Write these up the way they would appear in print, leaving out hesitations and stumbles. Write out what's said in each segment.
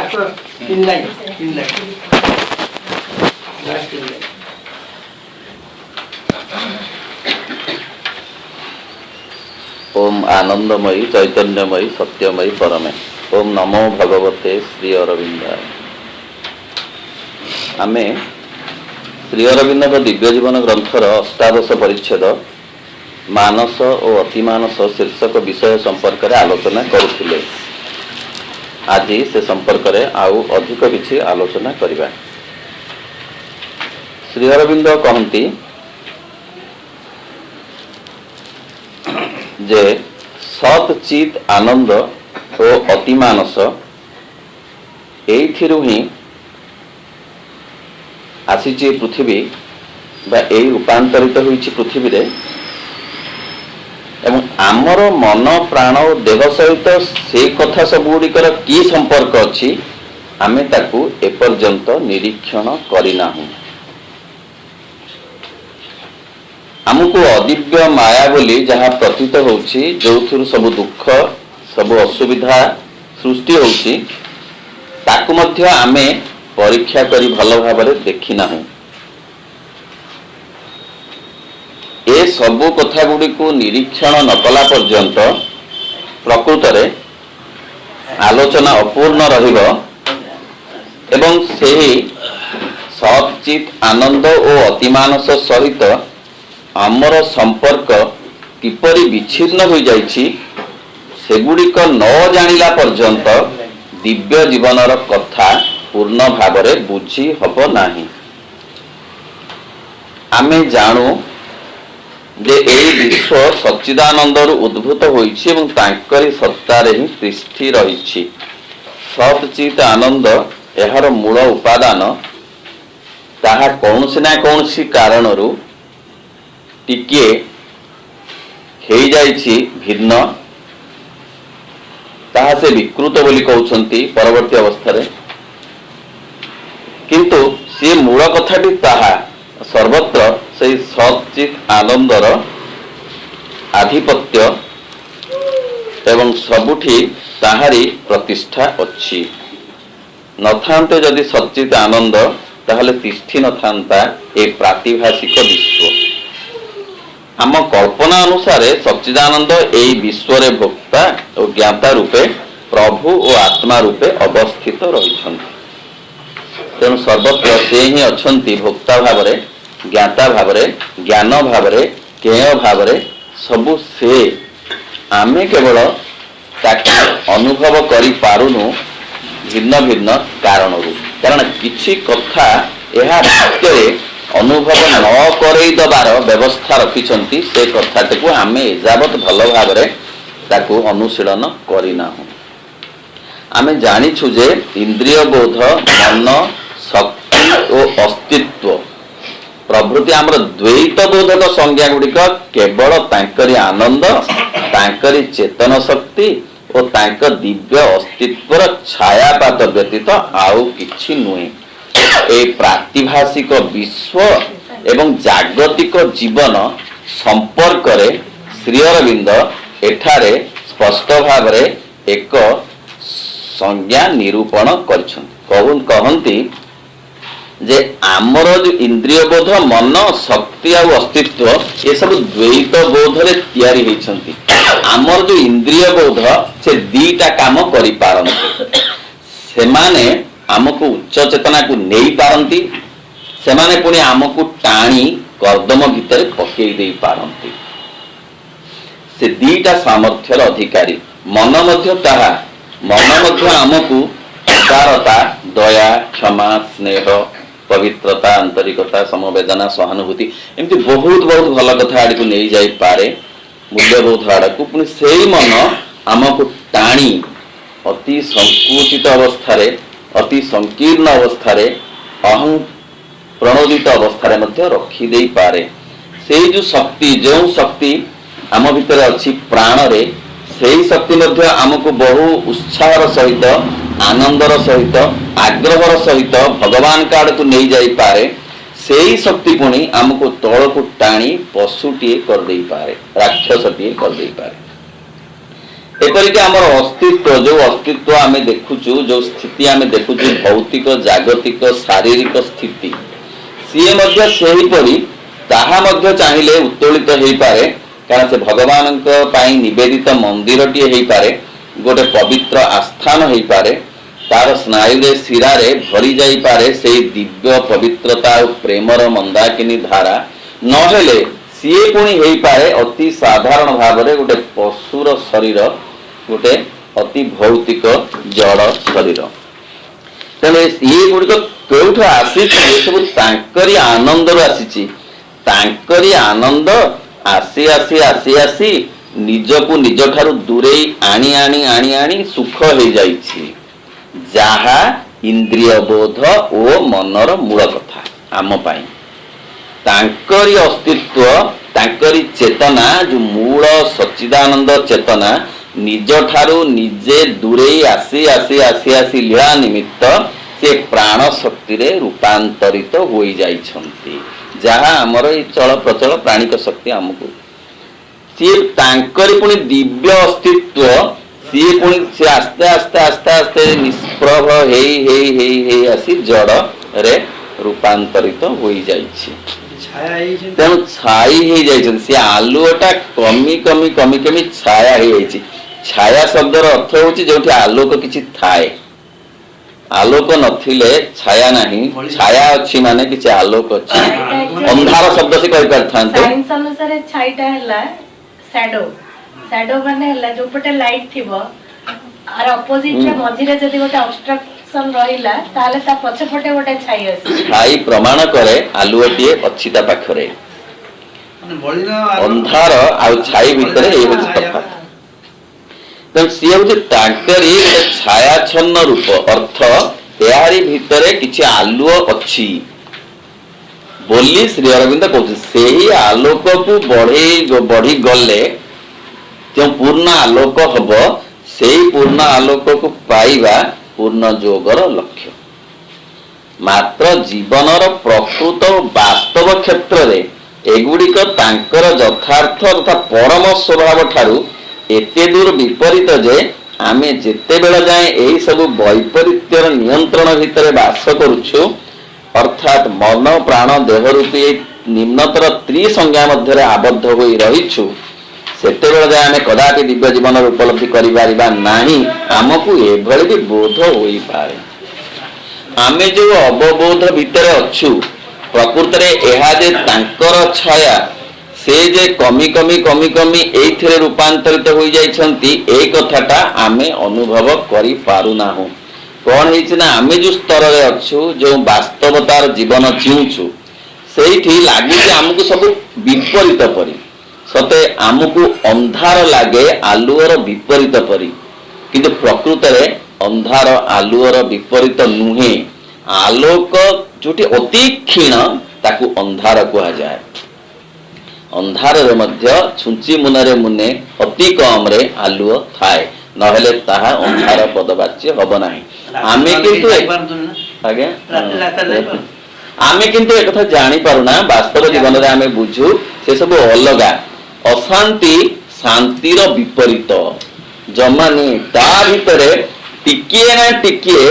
ओम आनंदमयी चैतन्यमयी सत्यमयी परमे। ओम नमो भगवते श्री अरविंदाय। आमे श्री अरविंद दिव्य जीवन ग्रंथर अष्टादश परिच्छेद मानस और अतिमानस शीर्षक विषय संपर्क में आलोचना करुथिले। आज से संपर्क में आउ अधिक किछि आलोचना करिबा। श्री अरविंद कहती जे सत चित आनंद और अतिमानस एथिरु ही आसीची पृथ्वी बा एई रूपांतरित होईची पृथ्वी रे एवं आमर मन प्राण और देह सहित से कथा सब गुड़िकर कि संपर्क अच्छी आमे ताकू एपर्यंत निरीक्षण करिनाहु। आमको अदिव्य माया बोली जहाँ प्रतीत होउछि जो सब दुख सब असुविधा सृष्टि होउछि ताकू मध्य आमे परीक्षा करी भल भाव देखी ना। ए सबु कथा गुड़ी को निरीक्षण न कला पर्यंत प्रकृत रे आलोचना अपूर्ण रहिबो एवं सेही सचित आनंद और अतिमानस सहित आमर संपर्क किपरि विच्छिन्न हो जाइछि सेगुड़िक न जानिला पर्यंत दिव्य जीवनर कथा पूर्ण भावरे बुझी हब नाही। आमे जानू जे एई विश्व सच्चिदानंदर उद्भूत होइछि एवं तांकरी सत्तारे ही तिष्ठि रहिछि। सच्चित आनंद एहार मूल उपादान ताहा कौनसी ना कौनसी कारणरू टिके हेई जाइछि भिन्न ताहा से विकृत बोली कहउछंती परवर्ती अवस्था रे, किंतु से मूल कथाटी ताहा सर्वत्र से सचित आनंदर आधिपत्य एवं सबुठी ताहारी प्रतिष्ठा अच्छी। नथान्ते जदि सचित आनंद ताहले तिष्ठि नथान्ता ए प्रातिभाषिक विश्व। आम कल्पना अनुसार सच्चिदानंद एई विश्व रे भोक्ता और ज्ञाता रूपे प्रभु और आत्मा रूपे अवस्थित रहिछन्ति। तेणु सर्वत्र से ही अछन्ति भोक्ता भावरे ज्ञाता भावरे ज्ञान भावरे ज्ञेय भावरे सबु से आमे केवल ताकि अनुभव करि पारुनु भिन्न भिन्न कारण किछि कथा एहा सत्यरे अनुभव न करई दबार व्यवस्था रखिछन्ति से कथाटी को आमे एजावत भल भावरे ताकू अनुशीलन करिनाहु। आमे जानिछु जे इंद्रिय बोध मन शक्ति और अस्तित्व प्रभृति आमर द्वैत बोधक संज्ञा गुड़िक केवल तांकरी आनंद तांकरी चेतन शक्ति और तांक दिव्य अस्तित्वर छायापात व्यतीत आउ किछि नुहे। ए प्रातिभाषिक विश्व एवं जागतिक जीवन संपर्क रे श्री अरविंद एठारे स्पष्ट भाव रे एक संज्ञा निरूपण कहती जे आमर जो इंद्रिय बोध मन शक्ति और अस्तित्व ये सब द्वैत बोध रे तैयारी होइछन्ति। आमर जो इंद्रिय बोध से दीटा काम करि पारंती। सेमाने आमको उच्च चेतना को नहीं पारंती, सेमाने पुणी आमको टाणी कर्दम भितर पकई दे पारंती। से दीटा सामर्थ्यर अधिकारी। मन मध्य ताहा मन मध्य आमको उदारता दया क्षमा स्नेह पवित्रता आंतरिकता समवेदना सहानुभूति एमती बहुत बहुत भल कथा आड़ को नहीं जाई पारे मूल्यबोध आड़ को पुणी से मन आमको टाणी अति संकुचित अवस्था अति संकीर्ण अवस्था अहं प्रणोदित अवस्था मध्य रखी दे पारे। से जो शक्ति जो शक्ति आम भितर अच्छी प्राण रे से शक्ति मध्य आमको बहु उत्साहर सहित आनंदर सहित आग्रहर सहित भगवान का आड़ को नहीं जाई पारे। से ही शक्ति पुणी आमको तल को टाणी पशुटीए कर दे पारे राक्षसटीए कर दे पारे। एपरिक आमर अस्तित्व जो अस्तित्व आम देखुचु जो स्थिति आम देखुचु भौतिक जागतिक शारीरिक स्थिति सीए मध्य सेहीपरि ताहा मध्य चाहिए उत्तोलित हो पारे कारण से भगवान निवेदित मंदिरटीए हो पारे गोटे पवित्र आस्थान हो पारे तार स्नायु शिरारे भरी जाई पारे से दिव्य पवित्रता और प्रेमर मंदाकिनी धारा नहेले सीए पुणी हो पारे अति साधारण भाव में गोटे पशुर शरीर गोटे अति भौतिक जड़ शरीर तेणु ये गुड़िक कौठ आसी सब तांकरी आनंद आसी तांकरी आनंद आसी आसी आसी आसी निजकू निज ठारू दूरे आनी आनी आनी आनी सुख हो जाइछि जहा इंद्रिय बोध ओ मनर मूल कथा आम पाई तांकरी अस्तित्व तांकरी चेतना जो मूल सच्चिदानंद चेतना निज ठारू निजे दूरे आसी आसी आसी आसी लीला निमित्त से प्राण शक्ति रे रूपांतरित हो जाइछंती जहाँ आमर ये चल प्रचल प्राणिक शक्ति आमको सी तांकरी पुणी दिव्य अस्तित्व सी पुणी से आस्ते आस्ते आस्ते आस्ते निष्प्रभ हे आसी जड़ रे रूपांतरित हो जाइछि तेणु छाई हो जाइछन से आलुटा कमी कमी कमी कमी छाया हो जाइछि छाया शब्दर अर्थ होछि जोठी आलोक किछि थाए आलोक नथिले छाया नहीं छाया अच्छी माने किछि आलोक अच्छी अंधार शब्द से कहि परथांते साइंस अनुसार छाईटा हला शैडो शैडो माने हला जो पटे लाइट थिबो आर अपोजिट रे मझी रे जदी गोटे ऑब्स्ट्रक्शन रहिला ताले ता पछ पटे गोटे छाई आसी छाई प्रमाण करे आलुअटिए अच्छी ता पाखरे अंधार आ छाई भितरे ए होछि तफात तेणु सी हूँ तांकरी छायाच्छन्न रूप अर्थ यारी भितरे किछि आलुओ अच्छी बोली श्री अरविंद कहते से ही आलोक को बढ़ी गले जो पूर्ण आलोक हब से पूर्ण आलोक को पाइबा पूर्ण जोगर लक्ष्य मात्र जीवनर प्रकृत वास्तव क्षेत्र रे एगुड़िक तांकर यथार्थ तथा परम स्वभाव ठारू एते दूर विपरीत जे आमे जेते बेला जाए एही सब वैपरीत्यर नियंत्रण भितर वास करूछु अर्थात मन प्राण देह रूपी निम्नतर त्रिसंज्ञा मध्य आबद्ध होई रहिछु सेते बेला जाए आमे कदापि दिव्य जीवन उपलब्धि करि पारिबा नाही आमको एभଳି भी बोध होई पारे आमे जो अवबोध भितर अछु प्रकृत रे एहा जे तांकर छाया से जे कमी कमी कमी कमी एथिरे रूपांतरित हो जाइछंती ए कथाटा आमे अनुभव करि पारु नाहु कोन हिच ना आमे जो स्तर रे अछु जो वास्तवतार जीवन जीउछु सेठी लागु जे हमकु सब विपरीत परि सते हमकु अंधार लागे आलुअर विपरीत परि किंतु प्रकृत रे अंधार आलुअर विपरीत नुहे आलोक जोटी अति क्षीण ताकू अंधार कहा जाए अंधार रे मध्य छुंची मुनरे मुने अति कम रे आलुओ थाए नहेले ताहा अंधार पदवाच्य हब नाही आमे किंतु आगे आमे किंतु एक कथा जानि पारुना वास्तव जीवन रे आमे बुझू से सब अलगा अशांति शांतिर विपरीत जमाने ता भितरे टिकिए ना टिकिए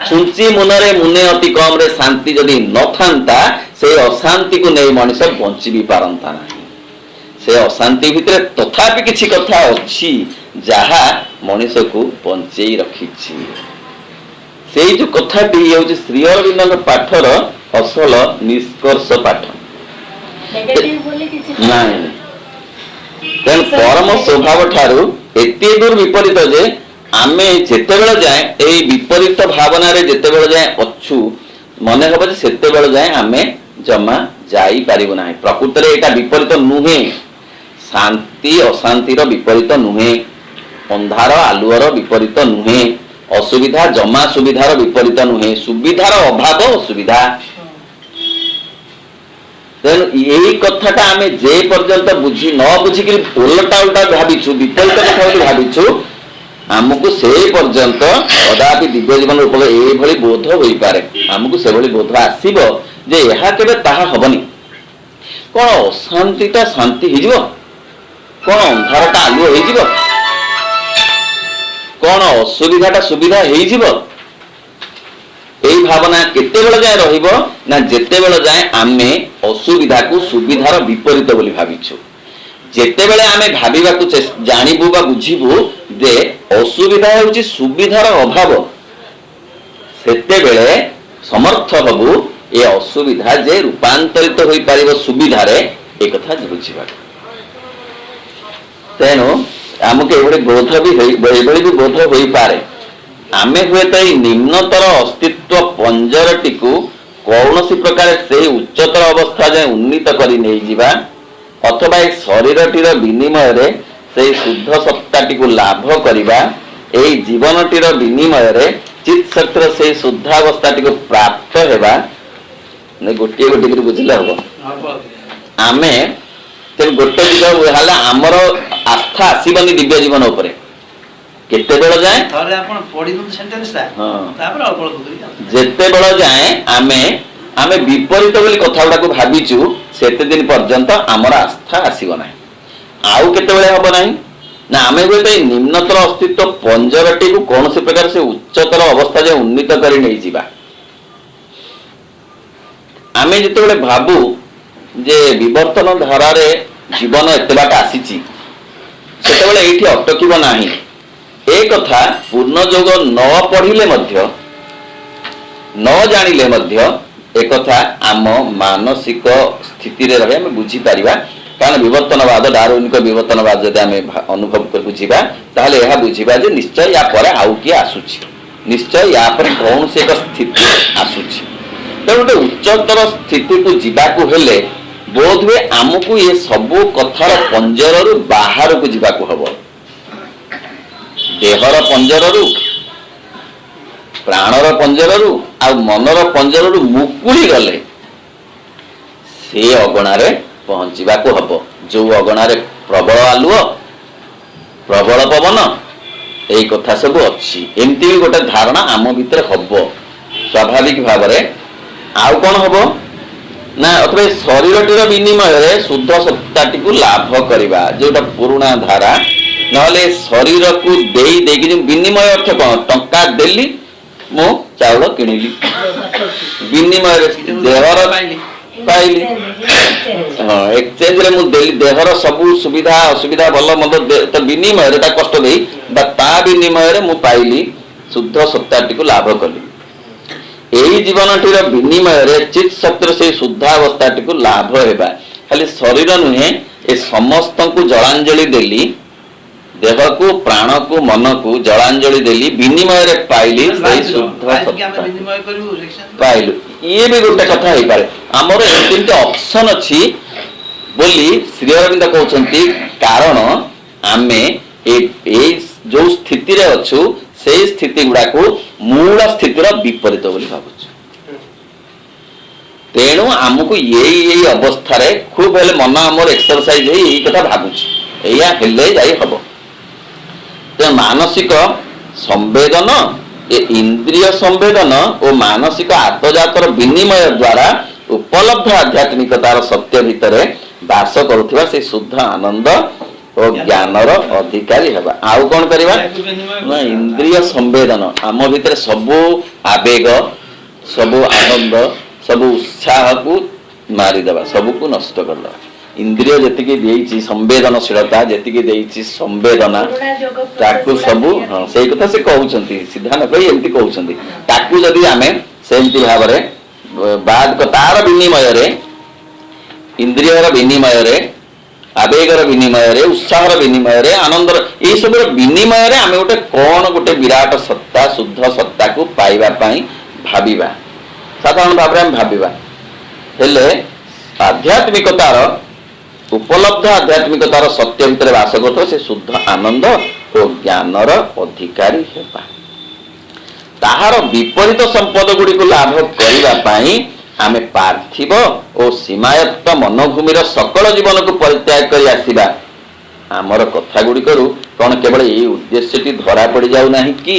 छुंची मुनरे मुने अति कम रे शांति जदि न थांता से अशांति को नहीं मनुष्य बंची भी पारंता नहीं से अशांति भितर तथापि किछि कथा अछि जहा मनुष्य को बंचेई रखिछि सेई जो कथाटी हेउछि श्री अरविंद पाठर असल निष्कर्ष पाठ नेगेटिव बोली किछि नाही तेन परम स्वभाव ठारू एते दूर विपरीत जे आमे जेतेबेले जाए एई विपरीत भावना रे जेतेबेले जाए अछु मने हबे जे सेतेबेले जाए आमे जमा जाई पारिबो नाही प्रकृत रे एटा विपरीत नुहे शांति अशांतिर विपरीत नुहे अंधार आलुअर विपरीत नुहे असुविधा जमा सुविधार विपरीत नुहे सुविधार अभाव असुविधा तेणु यही कथाटा आमे जे पर्यंत बुझी न बुझिक उल्टा उल्टा भाविछु विपरीत कथा बोली भाविछु आमको से पर्यंत कदापि दिव्य जीवन उपलब्ध एभली बोध होई पारे आमको से भली बोध आसीबो जे यहा केबे ताहा हबनी कोन अशांतिटा शांति हिजिबो कोन अंधारटा आलुओ हिजिबो कौन असुविधाटा सुविधा हो भावना केतेबेल जाए रहिबो ना जेतेबेल जाए आमे असुविधा को सुविधार विपरीत बोली भाविछु। जेतेबेले आमे भाबिबाकू जानिबु बा बुझिबु जे असुविधा होउची सुविधार अभाव सेतेबेले समर्थ हबु ए असुविधा जे रूपांतरित होई पारिबो सुविधारे ए कथा बुझिबा। तेणु आमके एभଳି बोध भी बोध होई पारे आमे हुए तो निम्नतर अस्तित्व पंजरटी को कौन प्रकार से उच्चतर अवस्था जाए उन्नीत करी नहीं जिबा अथवा ए शरीरटीर विनिमय रे से शुद्ध सत्ताटी को लाभ करिबा ए जीवनटीर विनिमय रे चित्त शक्तिर से शुद्धावस्थाटी को प्राप्त हेबा ने गोटे गोटे कर बुझिले हबो। आमे ते गोटे दिग हला हमर आस्था आसीबनी दिव्य जीवन उपरे केते बेल जाए थरे आपण पढि दु सेंटेंस ता तापर अल्प अल्प करी जेते बेल जाए आमे विपरीत बोली कथा गुडा को भाबिचु सेते दिन पर्यंत हमर आस्था आसीबो नाही। आउ केते बेले हबो नाही ना आमे गोटे निम्नतर अस्तित्व पंजरटी को कौन से प्रकार से उच्चतर अवस्था जे उन्नीत करी नहीं जिबा। आमे जेते बेले भाबु जे विवर्तन धारा रे जीवन एते बाट आसीची सेते बेले एठी अटकिबो नाही। ए कथा पूर्ण जोग न पढ़िले मध्य न जानिले मध्य एक कथा आम मानसिक स्थिति रे रहे हमें बुझी पारिबा। कारण विवर्तनवाद डार्विनिक विवर्तनवाद जदि आम अनुभव कर बुझिबा ताहले यह बुझिबा जे निश्चय या परे आउ कि आसुछि निश्चय या परे कौन से एक स्थिति आसुछि। तो गोटे उच्चतर स्थिति को जीवाकू हेले बोध हुए आमको ये सबू कथार पंजररू बाहर को जीवाकू हबो। देहर पंजररू प्राणर पंजररू आ मनर पंजररू मुकुली गले से अगणारे पहुंचीबाकू हबो। जो अगणारे प्रबल आलुओ प्रबल पवन एई कथा सब अच्छी एमती भी गोटे धारणा आम भितर हबो स्वाभाविक भाव में। आउ कौन हबो ना अथवा शरीरटीर विनिमय रे शुद्ध सत्ताटी को लाभ करिबा जोटा पुराना धारा नहले शरीर को देई देकी जो विनिमय अर्थ कौन टंका देली मो चाउल किनिली विनिमय रे देहर पाइली हाँ एक्सचेंज रे मु देली देहर सबु सुविधा असुविधा भल मंद तो विनिमय रे ता कष्ट देई बा ता विनिमय रे मु पाइली शुद्ध सत्ताटी को लाभ कली। एई जीवनटीर विनिमय रे चित्त शक्तिर से शुद्धावस्थाटी को लाभ हेबा खाली शरीर नुहे ए समस्त को जलांजलि देली देह को प्राण को मन को जलांजलि देली विनिमय रे पाइली से शुद्ध पाइलु ये भी गोटे कथा हो पारे आमर एमती ऑप्शन अच्छी बोली श्री अरविंद कहते कारण आमे जो स्थिति रे अच्छु से स्थिति गुड़ा को मूल स्थितिर विपरीत बोली भावुछु। तेणु आमको ये अवस्था रे खूब हेले मन आमर एक्सरसाइज है यही कथा भावुछु एया हेले जाई हबो। तो मानसिक संवेदन ए इंद्रिय संवेदन और मानसिक आत्मजातर विनिमय द्वारा उपलब्ध आध्यात्मिकतार सत्य भितर बास करुवा से शुद्ध आनंद और ज्ञानर अधिकारी हेबा। आउ कौन करबा ना इंद्रिय संवेदन आम भितर सबु आवेग सबु आनंद सबु उत्साह को मारिदेबा सबु को नष्ट करदेबा। इंद्रिय जेतिकी देइछि संवेदनशीलता जेतिकी देइछि संवेदना ताकू सबु हां सेई कथा से कहउछंती सीधा न कहि एमती कहउछंती ताकू जदी आमे सेमती भाव रे बाद कतार विनिमय रे इंद्रियर विनिमय रे आवेगर विनिमय रे उत्साहर विनिमय रे आनंदर ए सब विनिमय रे आमे गोटे कोन गोटे विराट सत्ता शुद्ध सत्ता को पाइबा पई भाबिबा साधारण भाव रे हम भाबिबा हेले आध्यात्मिकतार उपलब्ध आध्यात्मिकतार सत्य भितर वास करतो से शुद्ध आनंद और ज्ञानर अधिकारी हेबा। ताहार विपरीत संपद गुडी को लाभ करिबा पई आमे पार्थिव और सीमायत्त मनोभूमिर सकल जीवन को परित्याग करी आसीबा। आमर कथा गुडी करू कोन केवल एई उद्देश्यटी धरा पड़ी जाउ नाही कि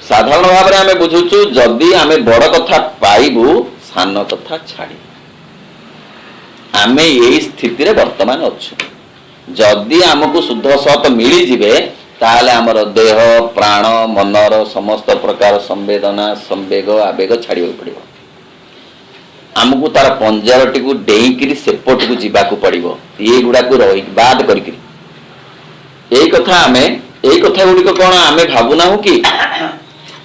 साधारण भाव रे आमे बुझुचु जदी आमे बड़ कथा पाइबु सान कथा छाड़ी आमे यही स्थिति रे वर्तमान अच्छु जदि आमको शुद्ध सत मिली जिवे ताहले आमर देह प्राण मनर समस्त प्रकार संवेदना संवेग आवेग छाड़ पड़ो आमको तार पंजरटी को डेईकरी सेपट को जीवाक पड़ो ये गुड़ा को रही बाद करी कथा गुड़िक कौन आम भावुना कि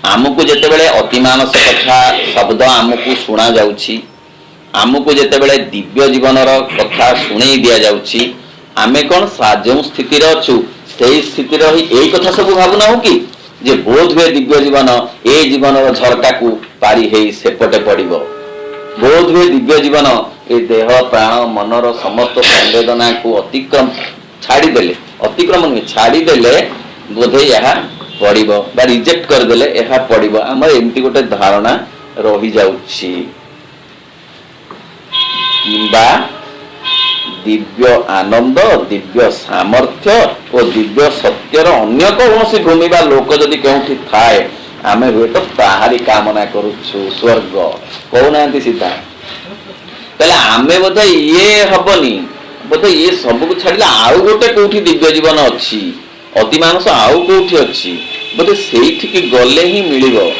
आमको जितेबले अतिमानस कथा शब्द आमको शुणा जाउछि आमको जितेबले दिव्य जीवनर कथा शुणई दिया जाउछि आमे कौन जो स्थिति अच्छु से स्थिति यही कथा सब भावुना कि जे बोध हुए दिव्य जीवन ए जीवन झरका को पारी हे सेपटे पड़ो बोध हुए दिव्य जीवन ए देह प्राण मनर समस्त संवेदना को अतिक्रम छाड़ीदेले अतिक्रम नुहे छाड़ीदेले बोधे यह पड़ो बा रिजेक्ट करदेले यह पड़ो आम एमती गोटे धारणा रही जाउछि किंबा दिव्य आनंद दिव्य सामर्थ्य और दिव्य सत्यर अन्य कौन भूमि बा लोक जदि केउठी थाए आमे हुए तो ताहारी कामना करुछु स्वर्ग कहना सीधा ताले आमे बोधे ये हबनी बोधे ये सब को छाड़िले आउ गोटे कोठी दिव्य जीवन अच्छी अति मानस आउ कोठी अच्छी बोधे सेठी गले ही मिलिबो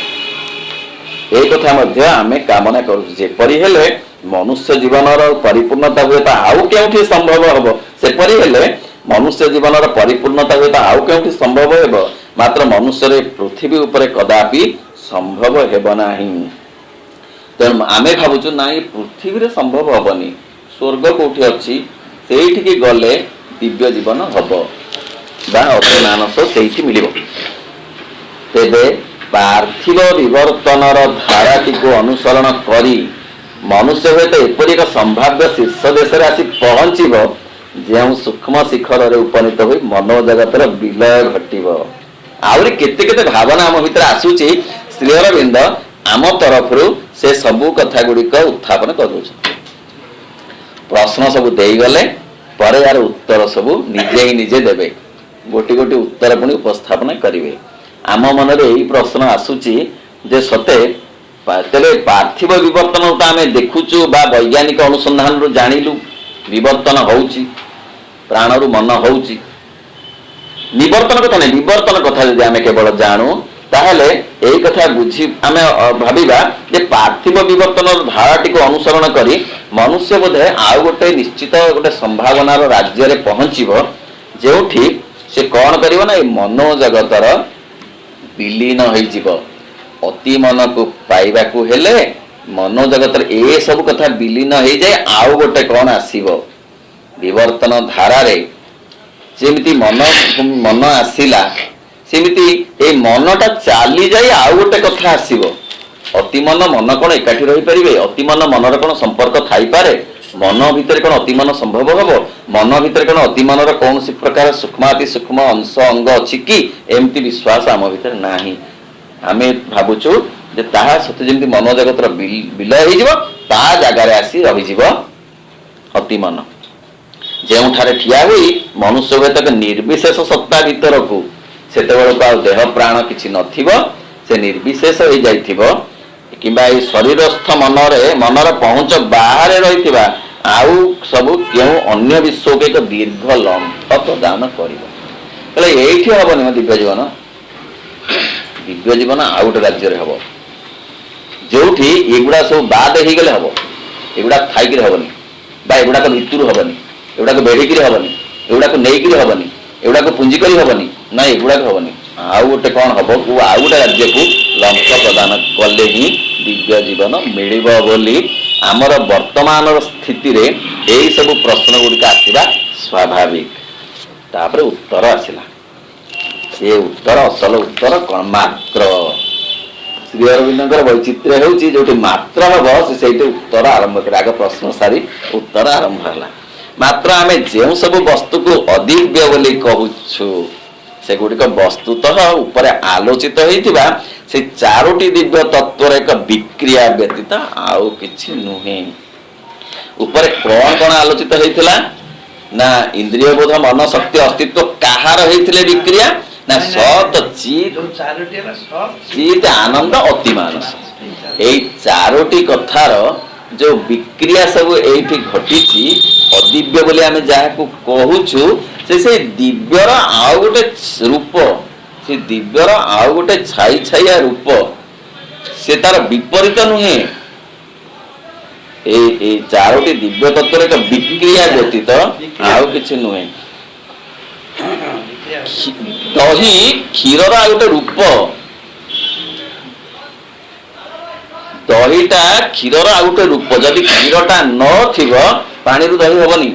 ए कथा मध्य आमे कामना करुछु जेपरि हेले मनुष्य जीवनर परिपूर्णता हुए तो आउ केउठी संभव हबो सेपरि हेले मनुष्य जीवनर परिपूर्णता हुए तो आउ केउठी संभव हेबो मात्र मनुष्य रे पृथ्वी उपरे कदापि संभव हेबो नाही तेणु आमे भावुछु ना ये पृथ्वी रे संभव हबनी स्वर्ग कोठी अछि सेठी गले दिव्य जीवन हबो बा अति मानस सेठी मिलिबो तेबे पार्थिव विवर्तनर धाराटी को अनुसरण करी मनुष्य हुए तो एपरी एक संभाव्य शीर्ष देश आसी पहुंचब जो सूक्ष्म शिखर रे उपनीत हुई मनोजगतर विलय घटव आहरी केते केते भावना आम भीतर आसूची श्री अरविंद आम तरफ से सबू कथा गुड़िक उत्थापन कर प्रश्न सब देगले पर यार उत्तर सब निजे ही निजे देवे गोटी गोटी उत्तर पुणी उपस्थापन करेंगे आम मन यही प्रश्न आसूची जे सते तेरे पार्थिव विवर्तन तो आम देखुचु बा वैज्ञानिक अनुसंधान रु जानिलु विवर्तन होउची प्राण रु मन होउची निवर्तन कथा नहीं विवर्तन कथा यदि आम केवल जानू ताहले एई कथा बुझी आम भाविबा जे पार्थिव विवर्तन धाराटी को अनुसरण करी मनुष्य बोधे आउ गोटे निश्चित गोटे संभावनार राज्य रे पहुंचीबो जेउठी से कौन करिवो ना मनोजगतर विलीन होई जीवो अति मन को पाइबा को हेले मनोजगत ए सब कथा विलीन हो जाए आउ गोटे कौन आसीबो विवर्तन धारा रे जेमिति मन आसिला सेमिति ए मनटा चाली जाए आउ गोटे कथा आसीबो अति मन कौन एकाठी रही परिबे अति मनर कौन संपर्क थाई पारे मन भितर कौन अति मन संभव हबो मन भितर कौन अति मनर कौन सी प्रकार सूक्ष्माति सूक्ष्म अंश अंग अछि कि एमती विश्वास आम भितर नाही आमे भावुचु जे ताहा सत्य जेमती मनोजगतर विलय हो ता जगार आसी रही अति मन जो ठिया हुई मनुष्य हुए तक निर्विशेष सत्ता भीतर को से देह प्राण किसी नथिबो से निर्विशेष हो जाइथिबो किंबा ए शरीरस्थ मनर पहुंच बाहर रही आउ सब क्यों अन्य विश्व के एक दीर्घ लंफ प्रदान कर एठी हबनी दिव्य जीवन दिव्य जीवन आउ गोटे राज्य हम जो एगुड़ा सब बाद हो गले हम एगुड़ा खाई हेनी बा एगुड़ाक भितर हेनी एगुड़ाक बेढ़ी हेनी एगुड़ाक नहीं हेनी एगुड़ाक पुंजी हेनी ना एगुड़ाक हेनी आउ गोटे कौन हम आउ गोटे राज्य को लंफ प्रदान कले ही दिव्य जीवन मिलिबो बोली आमर वर्तमान स्थिति रे यही सब प्रश्न गुड़िक आसवा स्वाभाविक तापर उत्तर आसला ये उत्तर असल उत्तर कौन मात्र श्री अरविंद वैचित्र्य होउची जोटी मात्र हम से उत्तर आरंभ कर आगे प्रश्न सारी उत्तर आरंभ है मात्र आम जो सब वस्तु को अदिव्य बोली कहूछु से गुड़िक वस्तुतः ऊपर आलोचित होइतिबा से चारोटी दिव्य तत्वर एक विक्रिया व्यतीत आउ किछि नुहे ऊपर कौन कौन आलोचित होइतिला ना इंद्रिय बोध मन शक्ति अस्तित्व कहार होइतिले विक्रिया ना सत चित आनंद अतिमानस यही चारोटी कथार जो विक्रिया सब एठी घटी अदिव्य बोली आमे जाहाकू कहूछु से दिव्यर आउ गोटे रूप से दिव्यर आउ गोटे छाई छाइया रूप से तार विपरीत नुहे ए चारोटी दिव्य तत्व एक विक्रिया व्यतीत आउ किछि नुहे दही क्षीर आ गोटे रूप दहीटा क्षीर आ गोटे रूप जदि क्षीरटा न थिबो पानी रु दही हबनी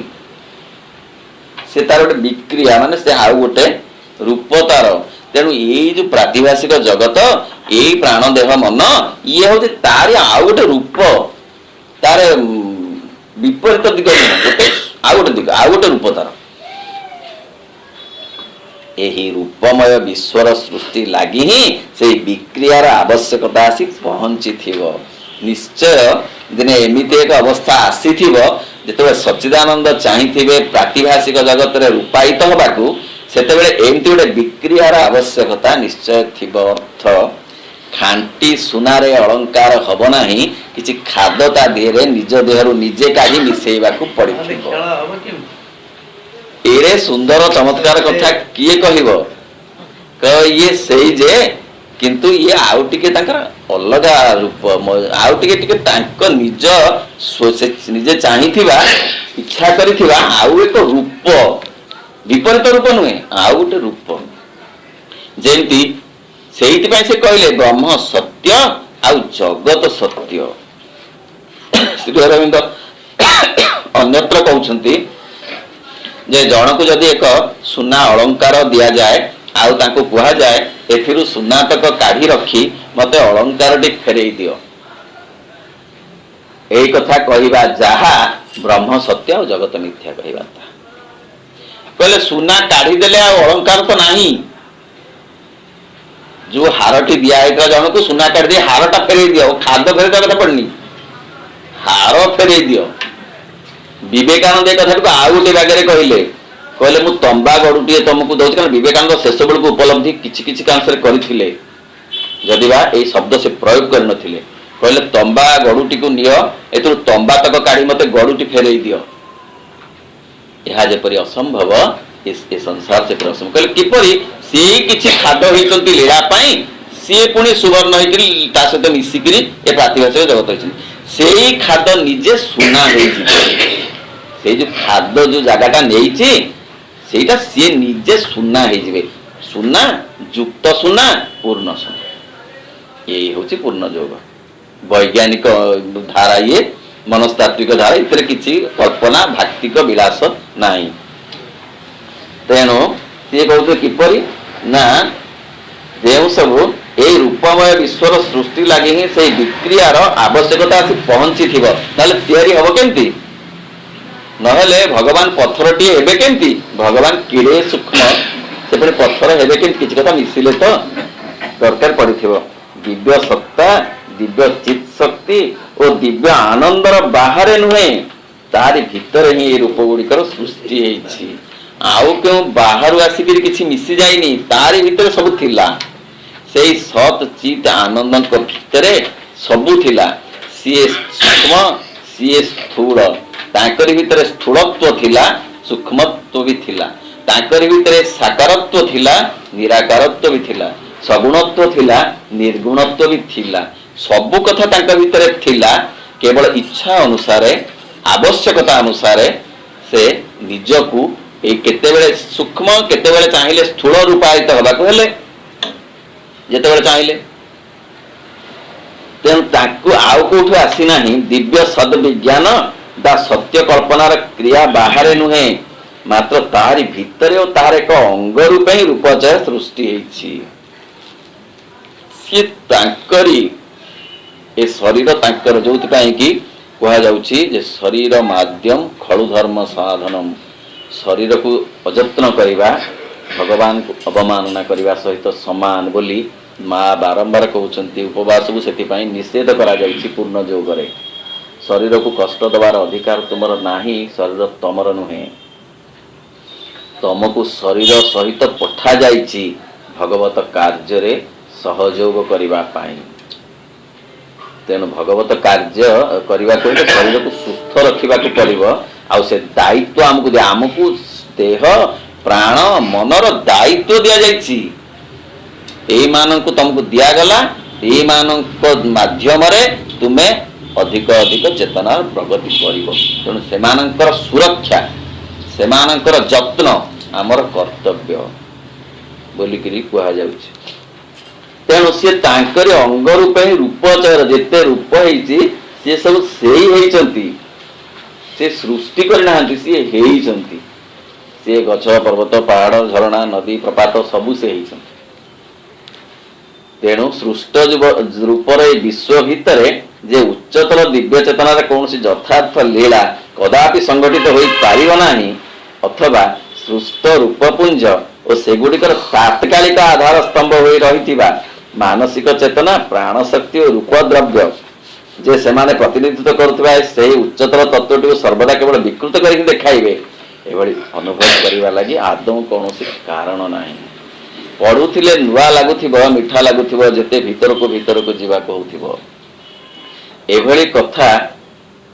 से तार गोटे विक्रिया माने से आउ गोटे रूप तार तेणु ये जो प्रातिभाषिक जगत यही प्राण देह मन ये हूँ तार आउ गोटे रूप तार विपरीत दिग गोटे आउ गोटे दिग आउ गोटे रूप तार यही रूपमय विश्वर सृष्टि लगी ही से विक्रियार आवश्यकता आसी पहुंची थिबो निश्चय दिने एमिति एक अवस्था आसी थिबो जेतेबे सच्चिदानंद चाहिथिबे प्रातिभाषिक जगत रे रूपायित होबाकू सेतेबेले एमिति गोटे विक्रियार आवश्यकता निश्चय थिबो अर्थ खांटी सुनारे अलंकार हब नाही किछि खाद्य ता देहरे निज देहरु निजे काढी मिसेइबाकू पड़िथिबो एरे सुंदर चमत्कार कथा किए कहबो ये सही जे किंतु ये आउ टिके ताकर अलगा रूप आउ टिके टिके तांको निज निजे चाहिथिबा इच्छा करिथिबा आउ एक रूप विपरीत रूप नुहे आउ गोटे रूप जेंति सेहिति पय से कहले ब्रह्म सत्य आउ जगत सत्य श्री अरविंद अन्यत्र कहउछंती जे जनकु जदि एक सुना अलंकार दिया जाए आउ तांको कुहा जाए एथिरु सुना तक काढ़ी रखी मते अलंकार टी फेरई दियो एई कथा कहिबा जहा ब्रह्म सत्य और जगत मिथ्या कहिबा ता कहले सुना काढ़ी देले आ अलंकार तो नाही जो हारटी दिया है जनकु सुना काढ़ी दे हारटा फेरई दियो खाद्य फेरई कथा पड़नी हार फेरई दियो विवेकानंद एक कथा को आउ गोटे बागरे कहले कहले मु तंबा गड़ुटी तुमको दउछ कारण विवेकानंद शेष बेल को उपलब्धि किछि किछि कांसरे करथिले जदि बा ए शब्द से प्रयोग कर नथिले कहले तंबा गड़ुटी को नियो एतु तंबा तक काढी मते गड़ुटी फेरई दियो यहा जेपरि असंभव इस संसार से प्रसम कहले किपरि सी किछि खाद्य होइचंती लीला पई सी पुनी सुवर्ण होइकरी ता सहित मिसिकरी ए प्रातिभाषिक जगत होइछन सेही खाद्य निजे सुना होइछि से जो खाद्य जो जगटा नहीं सेटा सी निजे सुना हो सुना युक्त सुना पूर्ण सुना यही हूँ पूर्ण योग वैज्ञानिक धारा ये मनस्तात्विक धारा इतने किसी कल्पना भाक्तिक विलास नहीं तेणु सी कहते किपरि ना जो सब ये रूपमय विश्वर सृष्टि लगे ही से विक्रियार आवश्यकता आसी पहुंची थी तैयारी हम केमती नहले भगवान पत्थरटी हेबे केमती भगवान किड़े सूक्ष्म से पुणी पत्थर हेबे केमती किछि कथा मिसिले तो दरकार पड़िथिबो दिव्य सत्ता दिव्य चित शक्ति और दिव्य आनंदर बाहर नुहे तारी भीतर ही रूप गुड़िकर सृष्टि हेछि आउ क्यों बाहर आसिक किछि मिसी जाइनी तारी भीतर सब थिला सेई सत चित आनंद को भीतर सब थिला सीए सूक्ष्म सीए स्थूल तांकरी भितरे स्थूलत्व थिला सूक्ष्मत्व भी थिला तांकरी भितरे साकारत्व थिला निराकारत्व भी थिला सगुणत्व थिला निर्गुणत्व भी थिला सब कथा तांक भितरे थिला केवल इच्छा अनुसारे आवश्यकता अनुसारे से निजकू ए केतेबेले सूक्ष्म केतेबेले चाहिए स्थूल रूपायित होबाकू हेले जेतेबेले चाहिए तेणु ताकू आउ कोठु आसी नाही दिव्य सद विज्ञान दा सत्य कल्पनार क्रिया बाहर नुहे मात्र तारी भीतर और तार एक अंग रूप ही रूपचय सृष्टि सी तांकरी ए शरीर तांकर जो कि कह जाउछि शरीर माध्यम खलु धर्म साधनम शरीर को अजत्न करवा भगवान को अवमानना करने सहित समान बोली माँ बारंबार कहते उपवास को से निषेध करा पूर्ण योगरे शरीर को कष्ट दबार अधिकार तुमर नाही शरीर तमर नुहे तुमको शरीर सहित पठा जाइछि भगवत कार्य रे सहयोग करिबा पाई तेणु भगवत कार्य करने शरीर को सुस्थ रखा पड़ो आ से दायित्व आमको देह प्राण मनर दायित्व दि जाइछि एई माननकु तुमको दियागला एई मानक माध्यम रे तुमे अधिक अधिक चेतना प्रगति करिवो तेणु सेमानंकर सुरक्षा सेमानंकर जत्न आमर कर्तव्य बोलिकरी कुहा जाउछि तेणु सी तांकर अंग रूपे रूपचर जेते रूप हेछि से सब सेई हेइचंती से सृष्टि करना सी हेइचंती से गछ पर्वत पहाड़ झरणा नदी प्रपात सबू से हेइचंती तेणु सृष्ट रूपर विश्व भितर जे उच्चतर दिव्य चेतनार कौन यथार्थ लीला कदापि संगठित हो पारिब नाही अथवा सृष्ट रूपपुंज और सेगुड़िकर तात्कालिक आधार स्तंभ हो रही मानसिक चेतना प्राण शक्ति और रूप द्रव्य जे सेमाने प्रतिनिधित्व करुवा से उच्चतर तत्वटी सर्वदा केवल विकृत करके देखाइबे एभली अनुभव करने लगी आदौ कौन कारण नाही पढ़ुले नुआ लगुव मिठा लगुव जिते भीतर को जीवा कहूथिबो एभली कथा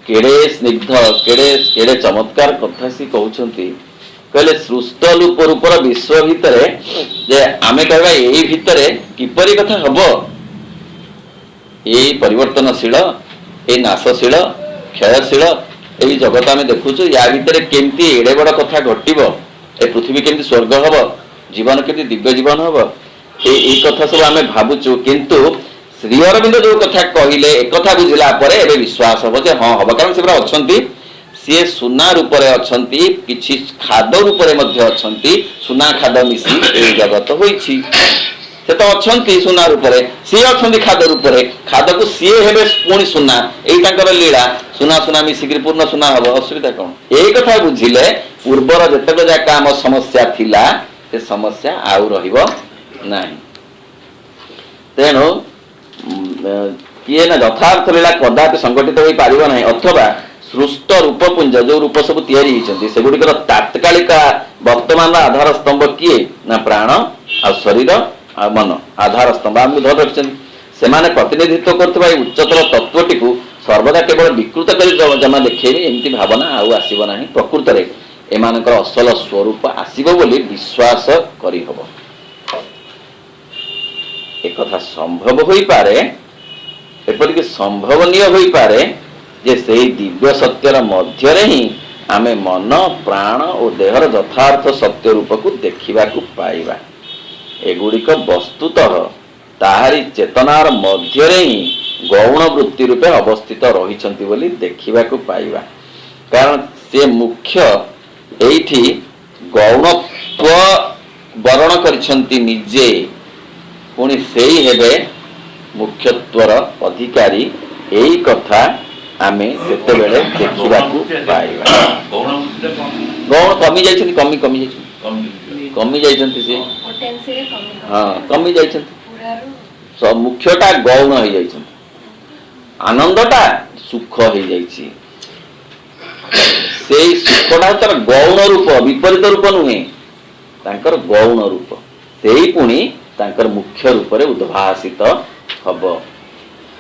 केड़े स्निग्ध केड़े चमत्कार कथा सी कहउछंती कहले सृष्ट रूपर विश्व भितर जे आमे कहबा एई भितर किपरि कथा हबो एई परिवर्तनशील ए नाशशील क्षयशील एई जगत आमे देखुछु या भितर केमती एड़े बड़ कथा घटिबो ए पृथ्वी केमती स्वर्ग हबो जीवन केमती दिव्य जीवन हबो ए कथा सब आमे भाबुछु किंतु श्री अरविंद जो कथा कहले एक कथा बुझला परे एबे विश्वास हबो जे हां हबो कारण सेबरा अछंती सी सुना रूपरे अछंती किछि खाद रूपरे मध्य अछंती सुना खाद मिसी ए जगत होईछि से तो अछंती सुना रूपरे सी अछंती खाद रूपरे खाद को सी हेबे पुणी सुना एई तांकर लीला सुना सुना मिसिकरी पूर्ण सुना हबो असुविधा कोन एई कथा बुझिले पूर्वर जतक जाका हम समस्या थिला से समस्या आउ रहिबो नाही तेणु किए ना यथार्थ लीला कदापि संगठित हो पारिबो नाही अथवा सृष्ट रूपपुंज जो रूप सब तैयारी सेगुड़िकर तात्कालिक वर्तमान आधार स्तंभ किए ना प्राण आ शरीर आ मन आधार स्तंभ आम धर रखिं से प्रतिनिधित्व कर उच्चतर तत्वटी को सर्वदा केवल विकृत कर जमा देखेबे एमती भावना आउ आसीबो नाही प्रकृत रे एमानकर असल स्वरूप आसीबो बोली विश्वास करि हबो एक कथा संभव होई पारे एपरिक संभवनीय होई पारे जे से दिव्य सत्यर मध्य ही आमे मन प्राण और देहर यथार्थ सत्य रूप को देखा पाइबा एगुड़िक वस्तुतः ताहारी चेतनार मध्य ही गौण वृत्ति रूपे अवस्थित रहिछंती बोली देखा पाइबा कारण से मुख्य एठी गौणत्व वर्ण करिछंती निजे पुणी सेई हेबे मुख्यत्वर अधिकारी एई कथा आमे सेते बेले देखिबाकू पाइबा गौण कमी जाइछन कमी जाइछन से हां कमी जाइछन सब मुख्यटा गौण हो जाइछन आनंदटा सुख हो जाइछि सेई सुखटा तर गौण रूप विपरीत रूप नुहे तांकर गौण रूप सेई पुणी तांकर मुख्य रूप रे उद्भासित हबो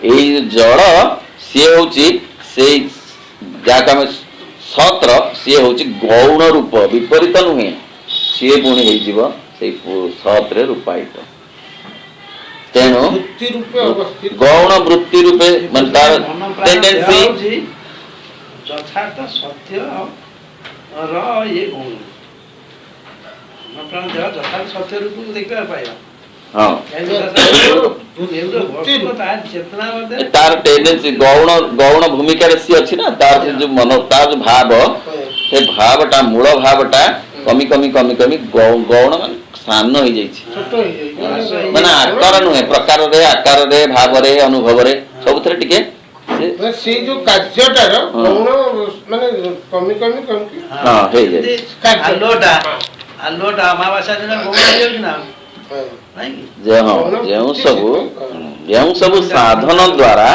एई जड़ सी होची से जाका में सत्र सी होची गौण रूप विपरीत नुहे सी पुणी हे जीव से सत्रे रूपायित तेणु गौण वृत्ति रूपे मन तार टेंडेंसी यथार्थ सत्य र ये गौण प्राण देह यथार्थ सत्य रूप को देखबा पाइबा हां तार टेंडेंसी गौण भूमिका सी अच्छी ना तार जो मन तार जो भाव से भावटा मूल भावटा कमी कमी कमी कमी गौण मान सान हो जाइछि माने आकार नुहे प्रकार रे आकार रे भाव रे अनुभव रे सब थरे टिके से जो कार्यटार गौण माने कमी कमी कमी हां हे जाय आलोटा अमावास्या दिन गौण हो जाय ना जो सब साधन द्वारा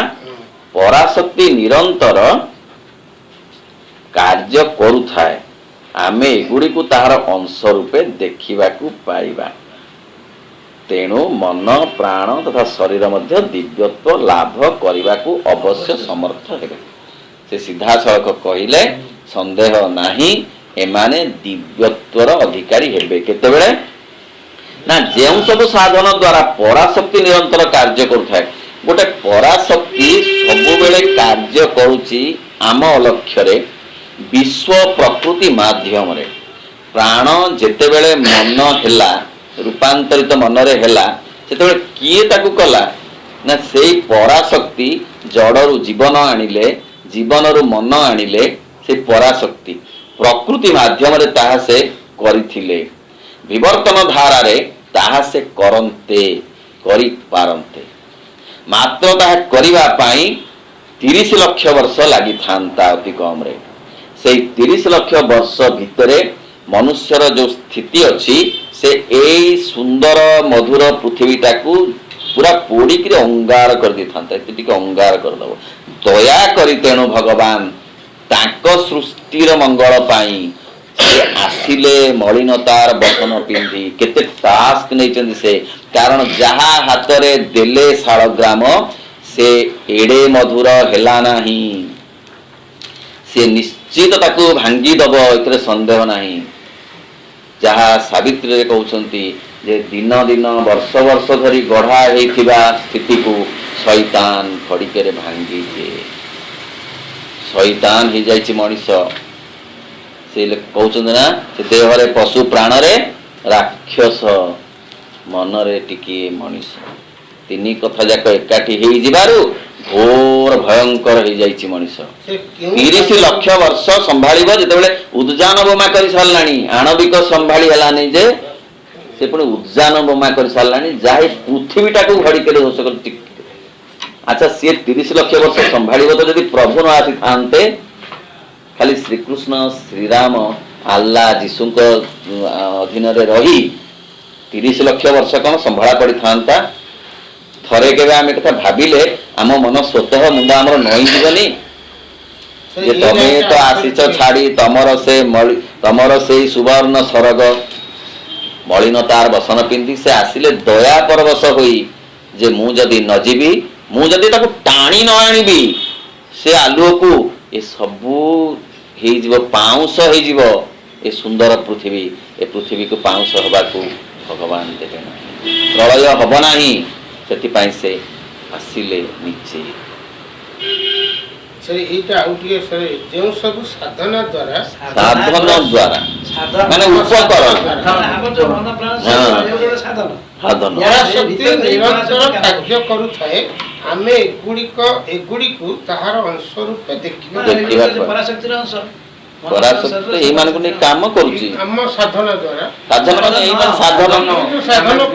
पराशक्ति निरंतर कार्य करुथाए आमे एगुड़ी को तार अंश रूपे देखा पाइबा तेणु मन प्राण तथा शरीर मध्य दिव्यत्व लाभ करने को अवश्य समर्थ हेबे से सीधा सड़क कहले संदेह नाही एमाने दिव्यत्वर अधिकारी हेबे केतेबेले ना जेउ सब साधन द्वारा पराशक्ति निरंतर कार्य करुଥାଏ गोटे पराशक्ति सबुबेले कार्य करुची आम अलक्ष्य रे विश्व प्रकृति माध्यम रे प्राण जेतेबेले मन हेला रूपांतरित मनरे हेला सेतेबेले किए ताकू कला ना सेई पराशक्ति जड़रू जीवन आनिले जीवनरू मन आनिले से पराशक्ति प्रकृति माध्यम रे ताहा से करिथिले विवर्तन धारा रे ताहा से करन्ते करि पारन्ते मात्र ताहा करिवा पाई 30 लाख वर्ष लागि थांता अति कम रे से 30 लाख वर्ष भितरे मनुष्यर जो स्थिति अछि से एई सुंदर मधुर पृथ्वीटा को पूरा पोड़ी के अंगार कर दी था टिके अंगार कर दबो दया करी तेणु भगवान ताको सृष्टिर मंगल पाई से आसिले मलिनतार बसन पिंधी केते टास्क नै चंदी से कारण जहा हाथ रे देले शालग्राम से एडे मधुर हेला नाही से निश्चित ताकू भांगी दबो एतरे संदेह नाही जहा सावित्री रे कहउछंती जे दिन दिन वर्ष वर्ष धरी गढ़ा हेथिबा स्थिति को शैतान फड़िके रे भांगी दे शैतान ही जाइछि मनुष्य से कहउछंती ना से देह रे पशु प्राण रे राक्षस मन रे टिके मनुष्य तिनी कथा जाक एकाठी हेइ जिबारु घोर भयंकर हो जाइछि मनुष्य 30 लाख वर्ष संभाळिबो जेतेबेले उद्यान बोमा करि सारलाणी आणविक संभाळी हलानी जे से पुणी उद्यान बोमा कर सारानी जाए पृथ्वीटा को घड़ी के दोष कर अच्छा सी 30 लाख वर्ष संभाल तो जब प्रभु न आसी था खाली श्रीकृष्ण श्रीराम आल्ला जीशु अधीन रही 30 लाख वर्ष कौन संभाला पड़ी था थरे के आम कथा भाविले आम मन स्वतः मुंडा आमर नई जीवनी जे तमे तो आसीच छाड़ी तमर से सुवर्ण सरग मलिनतार बसन पिंधि से आसिले दया परवश होई जे मु जदि न जीवी मु जदि ताको टाणी न आनिबी से आलुओ को ए सबु हे जीव पाउंस हे जीव ए सुंदर पृथ्वी ए पृथ्वी को पाउंस हबा को भगवान देबे ना प्रलय हब नाही सेति पई से आसिले नीचे सर एटा आउटिए सर जेउ सब साधना द्वारा माने उपकरण हम जो मन प्राण से साधन साधन शक्ति निरंतर कार्य करूଥାଏ आमे एगुडी को ताहार अंश रूप देखिबा पराशक्तिर अंश पराशक्ति एई मान को ने काम करूची हम साधना द्वारा साधन माने एई मान साधन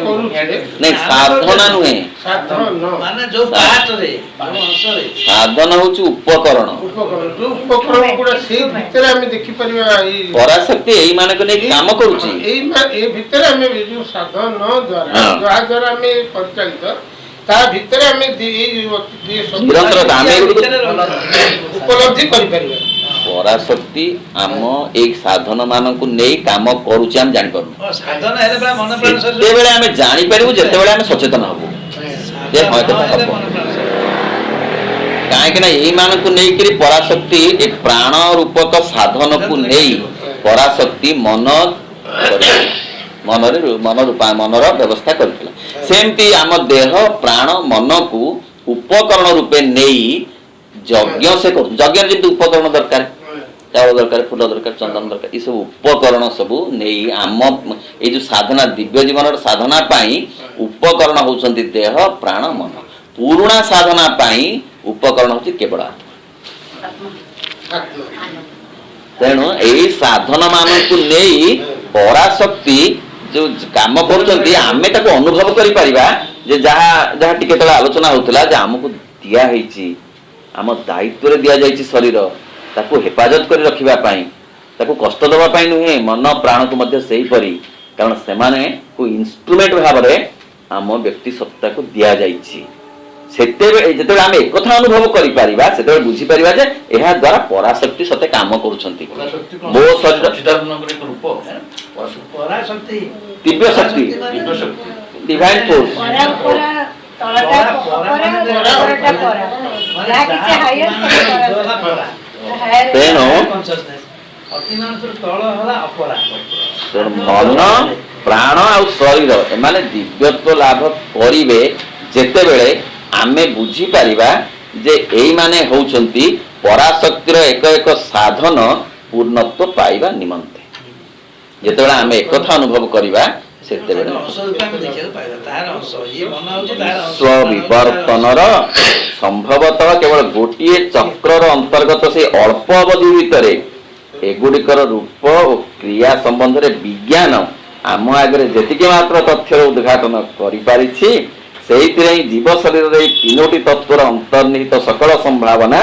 करूछे नहीं साधना नुहे साधन माने जो पार्ट रे अंश रे साधन होची उपकरण जो उपकरण गुडा से भितर आमे देखि परिबा ई पराशक्ति एई मान को ने काम करूची ए भितर आमे जो साधन द्वारा द्वारा आमे परिचालित ता भितर आमे निरंतर आमे उपलब्धि करि परिबा पराशक्ति आम एक साधन मान को नहीं काम करूची हम जानि पारु साधन हेले बा मन प्राण शरीर जेते बेले आमे जानि परिबु जेते बेले आमे सचेतन हबु जे होय तो हबो काहे कि ना एई मान को नहीं करी पराशक्ति एक प्राण रूपक साधन को नहीं पराशक्ति मन मनर व्यवस्था करथिला सेमती आम देह प्राण मन को उपकरण रूपे नहीं यज्ञ से यज्ञ जब उपकरण दरकार चाउल दरकार फूल दरकार चंदन दरकार ये सब उपकरण सब नहीं आम ये जो साधना दिव्य जीवन साधना पाई उपकरण होचंती देह प्राण मन पुराणा साधना पाई उपकरण होची केवल तेणु यही साधन मान को नहीं पराशक्ति जो काम करछंती आमे ताको अनुभव करि परिबा जे जहा जहा टिके तले आलोचना होतला जे हमको दिया हेची आम दायित्व रे दिया जाइछि शरीर ताको हेफाजत करि रखिबा पाई ताको कष्ट देबा पाई नुहे मन प्राण को मध्य सेही परी कारण से माने को इंस्ट्रूमेंट भाव रे आम व्यक्ति सत्ता को दिया जाइछि सेते जेते आमे एक कथा अनुभव करि परिबा सेते बुझी परिबा जे एहा द्वारा पराशक्ति सते काम करूछंती मो शरीर रूप पराशक्ति दिव्य शक्ति डिवाइन फोर्स तेणु ଅତିମାନଙ୍କର ତଳ ହେଲା ଅପରା। ମନ ପ୍ରାଣ ଆଉ ଶରୀର ଏମାନେ ଦିବ୍ୟତ୍ୱ ଲାଭ କରିବେ ଯେତେବେଳେ ଆମେ ବୁଝିପାରିବା ଯେ ଏଇମାନେ ହଉଛନ୍ତି ପରାଶକ୍ତିର ଏକ ଏକ ସାଧନ ପୂର୍ଣ୍ଣତ୍ୱ ପାଇବା ନିମନ୍ତେ। ଯେତେବେଳେ ଆମେ ଏକଥା ଅନୁଭବ କରିବା ସେତେବେଳେ ସ୍ୱବିବର୍ତ୍ତନର ସମ୍ଭବତଃ କେବଳ ଗୋଟିଏ ଚକ୍ରର ଅନ୍ତର୍ଗତ ସେଇ ଅଳ୍ପ ଅବଧି ଭିତରେ ଏଗୁଡ଼ିକର ରୂପ ଓ କ୍ରିୟା ସମ୍ବନ୍ଧରେ ବିଜ୍ଞାନ ଆମ ଆଗରେ ଯେତିକି ମାତ୍ର ତଥ୍ୟର ଉଦ୍ଘାଟନ କରିପାରିଛି ସେଇଥିରେ ହିଁ ଜୀବ ଶରୀରରେ ଏଇ ତିନୋଟି ତତ୍ତ୍ୱର ଅନ୍ତର୍ନିହିତ ସକଳ ସମ୍ଭାବନା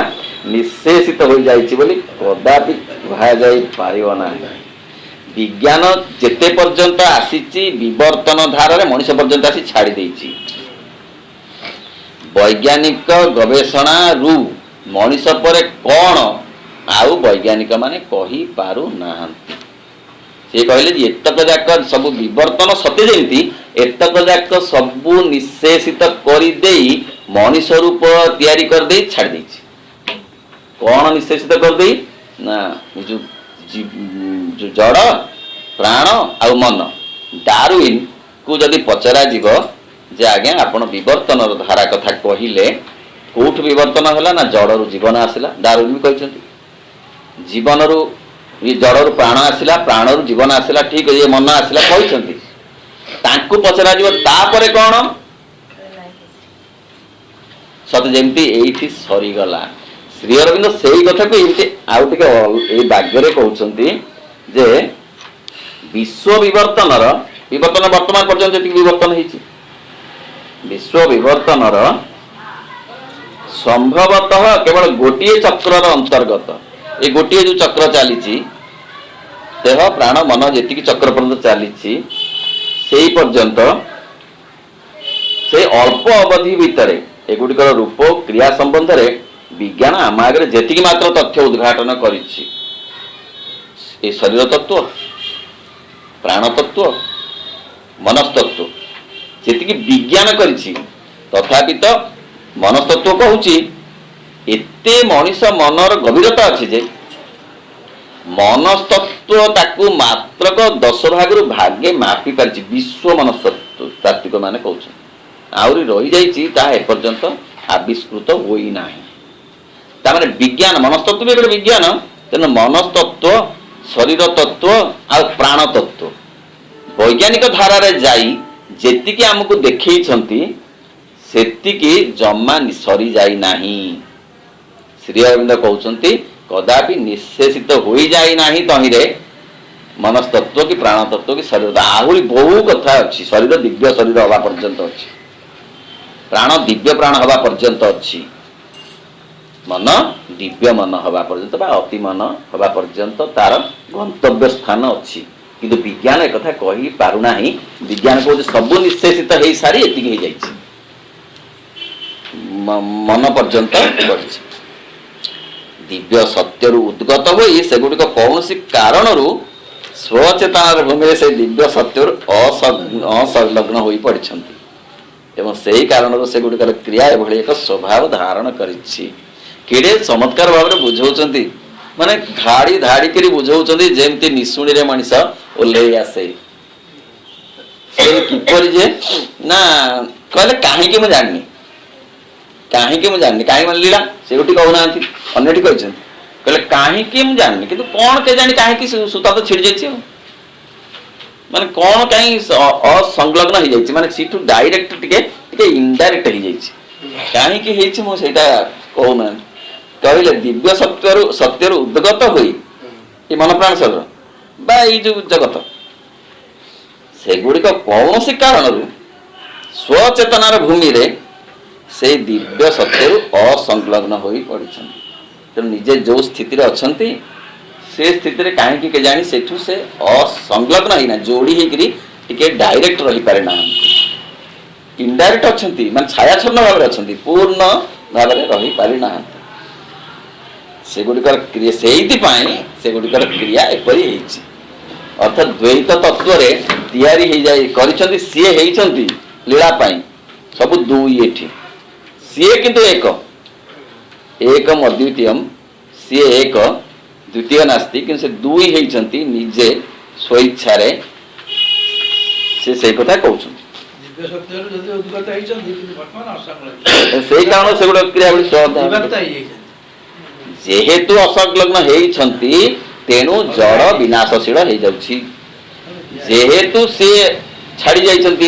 ନିଃଶେଷିତ ହୋଇଯାଇଛି ବୋଲି କଦାପି କୁହାଯାଇ ପାରିବ ନାହିଁ। ବିଜ୍ଞାନ ଯେତେ ପର୍ଯ୍ୟନ୍ତ ଆସିଛି ବିବର୍ତ୍ତନ ଧାରାରେ ମଣିଷ ପର୍ଯ୍ୟନ୍ତ ଆସି ଛାଡ଼ି ଦେଇଛି। ବୈଜ୍ଞାନିକ ଗବେଷଣାରୁ ମଣିଷ ପରେ କ'ଣ ଆଉ ବୈଜ୍ଞାନିକ ମାନେ କହିପାରୁନାହାନ୍ତି। ସେ କହିଲେ ଯେ ଏତକ ଯାକ ସବୁ ବିବର୍ତ୍ତନ ସତେ ଯେମିତି ଏତକ ଯାକ ସବୁ ନିଃଶେଷିତ କରିଦେଇ ମଣିଷ ରୂପ ତିଆରି କରିଦେଇ ଛାଡ଼ି ଦେଇଛି। କ'ଣ ନିଃଶେଷିତ କରିଦେଇ ନା ଯୋଉ ଜଡ଼ ପ୍ରାଣ ଆଉ ମନ। ଡାରୱିନ୍ କୁ ଯଦି ପଚରାଯିବ ଯେ ଆଜ୍ଞା ଆପଣ ବିବର୍ତ୍ତନର ଧାରା କଥା କହିଲେ କୋଉଠୁ ବିବର୍ତ୍ତନ ହେଲା ନା ଜଡ଼ରୁ ଜୀବନ ଆସିଲା। ଡାରୱିନ୍ ବି କହିଛନ୍ତି ଜୀବନରୁ ଜଡ଼ରୁ ପ୍ରାଣ ଆସିଲା, ପ୍ରାଣରୁ ଜୀବନ ଆସିଲା, ଠିକ ଇଏ ମନ ଆସିଲା କହିଛନ୍ତି। ତାଙ୍କୁ ପଚରାଯିବ ତାପରେ କ'ଣ ସତେ ଯେମିତି ଏଇଠି ସରିଗଲା। ଶ୍ରୀ ଅରବିନ୍ଦ ସେଇ କଥାକୁ ଏମିତି ଆଉ ଟିକେ ଏଇ ବାକ୍ୟରେ କହୁଛନ୍ତି ଯେ ବିଶ୍ୱ ବିବର୍ତ୍ତନର ବର୍ତ୍ତମାନ ପର୍ଯ୍ୟନ୍ତ ଯେତିକି ବିବର୍ତ୍ତନ ହେଇଛି ବିଶ୍ୱ ବିବର୍ତ୍ତନର ସମ୍ଭବତଃ କେବଳ ଗୋଟିଏ ଚକ୍ରର ଅନ୍ତର୍ଗତ। ଏ ଗୋଟିଏ ଯୋଉ ଚକ୍ର ଚାଲିଛି ଦେହ ପ୍ରାଣ ମନ ଯେତିକି ଚକ୍ର ପର୍ଯ୍ୟନ୍ତ ଚାଲିଛି ସେଇ ପର୍ଯ୍ୟନ୍ତ ସେଇ ଅଳ୍ପ ଅବଧି ଭିତରେ ଏଗୁଡ଼ିକର ରୂପ କ୍ରିୟା ସମ୍ବନ୍ଧରେ ବିଜ୍ଞାନ ଆମ ଆଗରେ ଯେତିକି ମାତ୍ର ତଥ୍ୟ ଉଦ୍ଘାଟନ କରିଛି ଏ ଶରୀର ତତ୍ତ୍ୱ ପ୍ରାଣ ତତ୍ତ୍ୱ ମନସ୍ତତ୍ତ୍ୱ ଯେତିକି ବିଜ୍ଞାନ କରିଛି ତଥାପି ତ ମନସ୍ତତ୍ତ୍ୱ କହୁଛି ଏତେ ମଣିଷ ମନର ଗଭୀରତା ଅଛି ଯେ ମନସ୍ତତ୍ତ୍ୱ ତାକୁ ମାତ୍ରକ 10 ଭାଗରୁ ଭାଗେ ମାପି ପାରିଛି। ବିଶ୍ୱ ମନସ୍ତତ୍ତ୍ୱ ତାତ୍ତ୍ୱିକ ମାନେ କହୁଛନ୍ତି ଆହୁରି ରହିଯାଇଛି ତାହା ଏପର୍ଯ୍ୟନ୍ତ ଆବିଷ୍କୃତ ହୋଇନାହିଁ। ତାମାନେ ବିଜ୍ଞାନ ମନସ୍ତତ୍ତ୍ୱ ବି ଗୋଟେ ବିଜ୍ଞାନ। ତେଣୁ ମନସ୍ତତ୍ତ୍ୱ ଶରୀର ତତ୍ତ୍ୱ ଆଉ ପ୍ରାଣ ତତ୍ତ୍ୱ ବୈଜ୍ଞାନିକ ଧାରାରେ ଯାଇ ଯେତିକି ଆମକୁ ଦେଖେଇଛନ୍ତି ସେତିକି ଜମା ସରିଯାଇ ନାହିଁ। ଶ୍ରୀ ଅରବିନ୍ଦ କହୁଛନ୍ତି କଦାପି ନିଃଶେଷିତ ହୋଇଯାଇ ନାହିଁ ତହିଁରେ ମନସ୍ତତ୍ତ୍ୱ କି ପ୍ରାଣ ତତ୍ତ୍ୱ କି ଶରୀର। ଆହୁରି ବହୁ କଥା ଅଛି। ଶରୀର ଦିବ୍ୟ ଶରୀର ହେବା ପର୍ଯ୍ୟନ୍ତ ଅଛି, ପ୍ରାଣ ଦିବ୍ୟ ପ୍ରାଣ ହେବା ପର୍ଯ୍ୟନ୍ତ ଅଛି, ମନ ଦିବ୍ୟ ମନ ହେବା ପର୍ଯ୍ୟନ୍ତ ବା ଅତି ମନ ହେବା ପର୍ଯ୍ୟନ୍ତ ତାର ଗନ୍ତବ୍ୟ ସ୍ଥାନ ଅଛି। କିନ୍ତୁ ବିଜ୍ଞାନ ଏକଥା କହିପାରୁନାହିଁ। ବିଜ୍ଞାନ କହୁଛି ସବୁ ନିଃଶେଷିତ ହେଇସାରି ଏତିକି ହେଇଯାଇଛି, ମନ ପର୍ଯ୍ୟନ୍ତ ବଢିଛି। ଦିବ୍ୟ ସତ୍ୟରୁ ଉଦ୍ଗତ ହୋଇ ସେଗୁଡ଼ିକ କୌଣସି କାରଣରୁ ସ୍ୱଚେତନାର ଭୂମିରେ ସେ ଦିବ୍ୟ ସତ୍ୟରୁ ଅସଂଲଗ୍ନ ହୋଇ ପଡ଼ିଛନ୍ତି ଏବଂ ସେହି କାରଣରୁ ସେଗୁଡ଼ିକର କ୍ରିୟା ଏଭଳି ଏକ ସ୍ୱଭାବ ଧାରଣ କରିଛି। କେଡ଼େ ଚମତ୍କାର ଭାବରେ ବୁଝଉଛନ୍ତି, ମାନେ ଧାଡ଼ି ଧାଡ଼ି କରି ବୁଝଉଛନ୍ତି ଯେମିତି ନିଶୁଣିରେ ମଣିଷ ଓହ୍ଲେଇ ଆସେ। କିପରି ଯେ ନା କହିଲେ କାହିଁକି ମୁଁ ଜାଣିନି, କାହିଁକି ମୁଁ ଜାଣିନି, କାହିଁକି ମାନେ ଲୀଳା ସେଉଠି କହୁନାହାନ୍ତି, ଅନ୍ୟଠି କହିଛନ୍ତି। କହିଲେ କାହିଁକି ମୁଁ ଜାଣିନି କିନ୍ତୁ କ'ଣ କେଜାଣି କାହିଁକି ସୂତା ତ ଛିଡ଼ି ଯାଇଛି ଆଉ, ମାନେ କ'ଣ କାହିଁ ଅସଂଲଗ୍ନ ହେଇଯାଇଛି, ମାନେ ସେଠୁ ଡାଇରେକ୍ଟ ଟିକେ ଟିକେ ଇନଡାଇରେକ୍ଟ ହେଇଯାଇଛି। କାହିଁକି ହେଇଛି ମୁଁ ସେଇଟା କହୁନାହାନ୍ତି। କହିଲେ ଦିବ୍ୟ ସତ୍ୟରୁ ଉଦ୍ଗତ ହୋଇ ଏ ମନ ପ୍ରାଣ ଶରୀର ବା ଏଇ ଯୋଉ ଜଗତ ସେଗୁଡ଼ିକ କୌଣସି କାରଣରୁ ସ୍ୱଚେତନାର ଭୂମିରେ ସେଇ ଦିବ୍ୟ ସତ୍ୟରୁ ଅସଂଲଗ୍ନ ହୋଇ ପଡ଼ିଛନ୍ତି। ତେଣୁ ନିଜେ ଯୋଉ ସ୍ଥିତିରେ ଅଛନ୍ତି ସେ ସ୍ଥିତିରେ କାହିଁକି କେଜାଣି ସେଠୁ ସେ ଅସଂଲଗ୍ନ ହେଇନା ଯୋଡ଼ି ହେଇକିରି ଟିକେ ଡାଇରେକ୍ଟ ରହିପାରେ ନାହାନ୍ତି, ଇନଡାଇରେକ୍ଟ ଅଛନ୍ତି, ମାନେ ଛାୟାଛନ୍ନ ଭାବରେ ଅଛନ୍ତି, ପୂର୍ଣ୍ଣ ଭାବରେ ରହିପାରି ନାହାନ୍ତି। ସେଗୁଡ଼ିକର କ୍ରିୟା ସେଇଥିପାଇଁ ସେଗୁଡ଼ିକର କ୍ରିୟା ଏପରି ହେଇଛି। ଅର୍ଥାତ୍ ଦ୍ୱୈତ ତତ୍ତ୍ୱରେ ତିଆରି ହେଇଯାଇ କରିଛନ୍ତି, ସିଏ ହେଇଛନ୍ତି ଲୀଳା ପାଇଁ ସବୁ ଦୁଇ ଏଠି, ସିଏ କିନ୍ତୁ ଏକ ଅଦ୍ୱିତୀୟମ୍, ସିଏ ଏକ द्वितीय नास्ति कि से दुई होइछंती निजे स्वेच्छारे से कथा कहउछन दिव्य शक्तिहरू जति उद्गत ହେଇଛନ୍ତି କିନ୍ତୁ ବର୍ତ୍ତମାନ ଅସଂଲଗ୍ନ ସେଇ କାରଣ ସେଗୁଡା କ୍ରିୟାବଳୀ ବିଭକ୍ତ ହେଇଯାଇଛନ୍ତି ଯେହେତୁ ଅସଂଲଗ୍ନ ହେଇଛନ୍ତି ତେଣୁ ଜଡ଼ ବିନାଶଶୀଳ ହେଇଯାଉଛି ଯେହେତୁ ସେ ଛାଡ଼ି ଯାଇଛନ୍ତି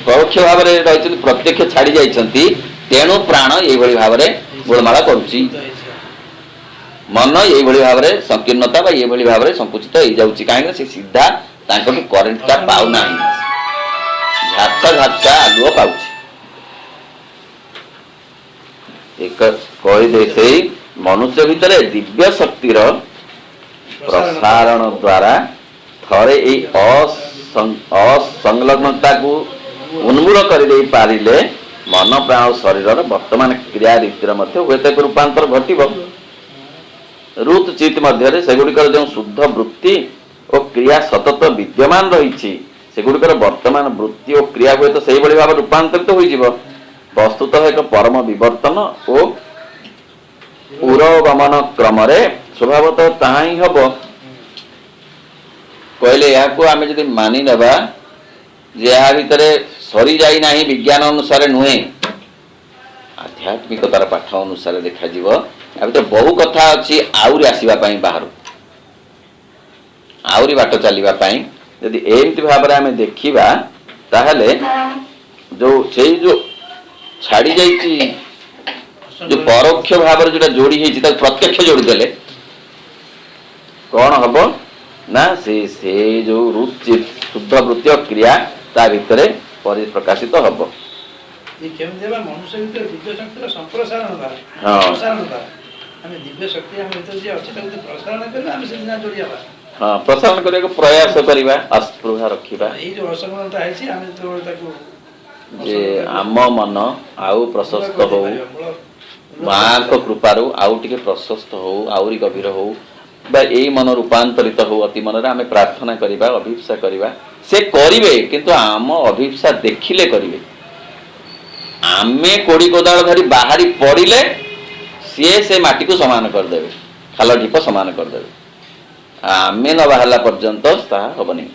ପରୋକ୍ଷ ଭାବରେ ରହିଛନ୍ତି ପ୍ରତ୍ୟକ୍ଷ ଛାଡ଼ି ଯାଇଛନ୍ତି ତେଣୁ ପ୍ରାଣ ଏଇଭଳି ଭାବରେ ଗୋଳମାଳ କରୁଛି ମନ ଏଇଭଳି ଭାବରେ ସଂକୀର୍ଣ୍ଣତା ବା ଏଇଭଳି ଭାବରେ ସଂକୁଚିତ ହେଇଯାଉଛି କାହିଁକି ସେ ସିଧା ତାଙ୍କଠୁ କରେଣ୍ଟଟା ପାଉନାହିଁ ଝାପ୍ସା ଝାପ୍ସା ଆଲୁଅ ପାଉଛି ଏକ କହିଦେ ସେଇ ମନୁଷ୍ୟ ଭିତରେ ଦିବ୍ୟ ଶକ୍ତିର ପ୍ରସାରଣ ଦ୍ୱାରା ଥରେ ଏଇ ଅସଂଲଗ୍ନତାକୁ ଉନ୍ମୂଳ କରିଦେଇ ପାରିଲେ ମନ ପ୍ରାଣ ଶରୀରର ବର୍ତ୍ତମାନ କ୍ରିୟା ରୀତିର ମଧ୍ୟ ହୁଏତ ଏକ ରୂପାନ୍ତର ଘଟିବ ରୁତ୍ ଚିତ୍ ମଧ୍ୟରେ ସେଗୁଡ଼ିକର ଯେଉଁ ଶୁଦ୍ଧ ବୃତ୍ତି ଓ କ୍ରିୟା ସତତ ବିଦ୍ୟମାନ ରହିଛି ସେଗୁଡ଼ିକର ବର୍ତ୍ତମାନ ବୃତ୍ତି ଓ କ୍ରିୟା ହୁଏତ ସେଇଭଳି ଭାବରେ ରୂପାନ୍ତରିତ ହୋଇଯିବ ବସ୍ତୁତଃ ଏକ ପରମ ବିବର୍ତ୍ତନ ଓ ପୁରୋଗମନ କ୍ରମରେ ସ୍ୱଭାବତଃ ତାହା ହିଁ ହବ କହିଲେ ଏହାକୁ ଆମେ ଯଦି ମାନି ନେବା ଯେ ଏହା ଭିତରେ ସରିଯାଇ ନାହିଁ ବିଜ୍ଞାନ ଅନୁସାରେ ନୁହେଁ ଆଧ୍ୟାତ୍ମିକତାର ପାଠ ଅନୁସାରେ ଦେଖାଯିବ ୟା ଭିତରେ ବହୁ କଥା ଅଛି ଆହୁରି ଆସିବା ପାଇଁ ବାହାରୁ ଆହୁରି ବାଟ ଚାଲିବା ପାଇଁ ଯଦି ଏମିତି ଭାବରେ ଆମେ ଦେଖିବା ତାହେଲେ ସେଇ ଯୋଉ ଛାଡ଼ି ଯାଇଛି ଯୋଉ ପରୋକ୍ଷ ଭାବରେ ଯୋଉଟା ଯୋଡ଼ି ହେଇଛି ତାକୁ ପ୍ରତ୍ୟକ୍ଷ ଯୋଡ଼ି ଦେଲେ କଣ ହବ ନା ସେ ଯୋଉ ଶୁଦ୍ଧ ବୃତ୍ତି କ୍ରିୟା ତା ଭିତରେ ପରିପ୍ରକାଶିତ ହବ କେମିତି ହେବା ମନୁଷ୍ୟ ଭିତରେ ଦିବ୍ୟ ଶକ୍ତିର ସମ୍ପ୍ରସାରଣ ଦ୍ୱାରା ଆମେ ଦିବ୍ୟ ଶକ୍ତି ଆମ ଭିତରେ ଯିଏ ଅଛି ତାକୁ ପ୍ରସାରଣ କରିବା ଆମେ ସେଦିନ ଯୋଡ଼ି ହେବା ପ୍ରସାରଣ କରିବାକୁ ପ୍ରୟାସ କରିବା ଅସ୍ପୃହା ରଖିବା ଏଇ ଯୋଉ ଅସମାନତା ହେଇଛି ଆମେ ଯେତେବେଳେ ତାକୁ ଯେ ଆମ ମନ ଆଉ ପ୍ରଶସ୍ତ ହଉ ମାଙ୍କ କୃପାରୁ ଆଉ ଟିକେ ପ୍ରଶସ୍ତ ହଉ ଆହୁରି ଗଭୀର ହଉ ବା ଏଇ ମନ ରୂପାନ୍ତରିତ ହଉ ଅତି ମନରେ ଆମେ ପ୍ରାର୍ଥନା କରିବା ଅଭିପ୍ସା କରିବା ସେ କରିବେ କିନ୍ତୁ ଆମ ଅଭିପ୍ସା ଦେଖିଲେ କରିବେ ଆମେ କୋଡ଼ି କୋଦାଳ ଧରି ବାହାରି ପଡ଼ିଲେ ସିଏ ସେ ମାଟିକୁ ସମାନ କରିଦେବେ ଖାଲ ଢିପ ସମାନ କରିଦେବେ ଆମେ ନ ବାହାରିଲା ପର୍ଯ୍ୟନ୍ତ ତାହା ହବନି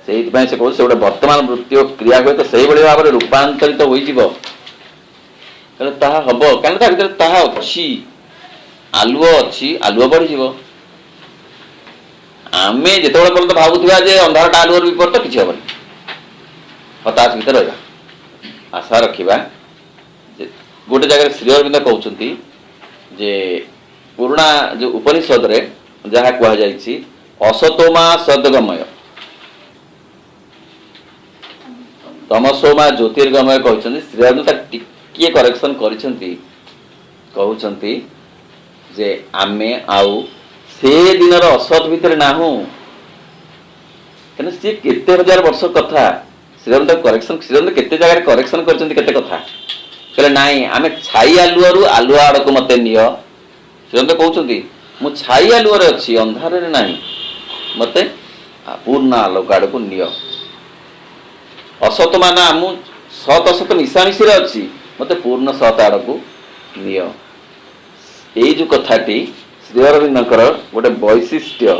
ସେଇଥିପାଇଁ ସେ କହୁଛି ସେ ଗୋଟେ ବର୍ତ୍ତମାନ ବୃତ୍ତି ଓ କ୍ରିୟା ହୁଏ ତ ସେଇଭଳି ଭାବରେ ରୂପାନ୍ତରିତ ହୋଇଯିବ ହେଲେ ତାହା ହବ କାରଣ ତା ଭିତରେ ତାହା ଅଛି ଆଲୁଅ ଅଛି ଆଲୁଅ ବଢ଼ିଯିବ ଆମେ ଯେତେବେଳେ ପର୍ଯ୍ୟନ୍ତ ଭାବୁଥିବା ଯେ ଅନ୍ଧାରଟା ଆଲୁଅର ବିପରୀତ କିଛି ହବନି ହତାଶ ଭିତରେ ରହିବା ଆଶା ରଖିବା ଯେ ଗୋଟେ ଜାଗାରେ ଶ୍ରୀ ଅରବିନ୍ଦ କହୁଛନ୍ତି ଯେ ପୁରୁଣା ଯୋଉ ଉପନିଷଦରେ ଯାହା କୁହାଯାଇଛି ଅସତୋମା ସଦ୍ଗମୟ ତମସୋମା ଜ୍ୟୋତିର୍ଗମୟ କହିଛନ୍ତି ଶ୍ରୀ ଅରବିନ୍ଦ ଟିକିଏ କରେକ୍ସନ କରିଛନ୍ତି କହୁଛନ୍ତି ଯେ ଆମେ ଆଉ ସେ ଦିନର ଅସତ ଭିତରେ ନାହୁଁ କାରଣ ସିଏ କେତେ ହଜାର ବର୍ଷ କଥା ଶ୍ରୀଅରବିନ୍ଦ କରେକ୍ସନ ଶ୍ରୀଅରବିନ୍ଦ କେତେ ଜାଗାରେ କରେକ୍ସନ କରିଛନ୍ତି କେତେ କଥା କହିଲେ ନାଇଁ ଆମେ ଛାଇ ଆଲୁଅରୁ ଆଲୁଆ ଆଡ଼କୁ ମତେ ନିଅ ଶ୍ରୀଅରବିନ୍ଦ କହୁଛନ୍ତି ମୁଁ ଛାଇ ଆଲୁଅରେ ଅଛି ଅନ୍ଧାରରେ ନାହିଁ ମତେ ପୂର୍ଣ୍ଣ ଆଲୋକ ଆଡ଼କୁ ନିଅ ଅସତ ମାନେ ମୁଁ ସତ ଅସତ ମିଶାମିଶିରେ ଅଛି ମତେ ପୂର୍ଣ୍ଣ ସତ ଆଡ଼କୁ ନିଅ ଏଇ ଯୋଉ କଥାଟି ଶ୍ରୀ ଅରବିନ୍ଦଙ୍କର ଗୋଟେ ବୈଶିଷ୍ଟ୍ୟ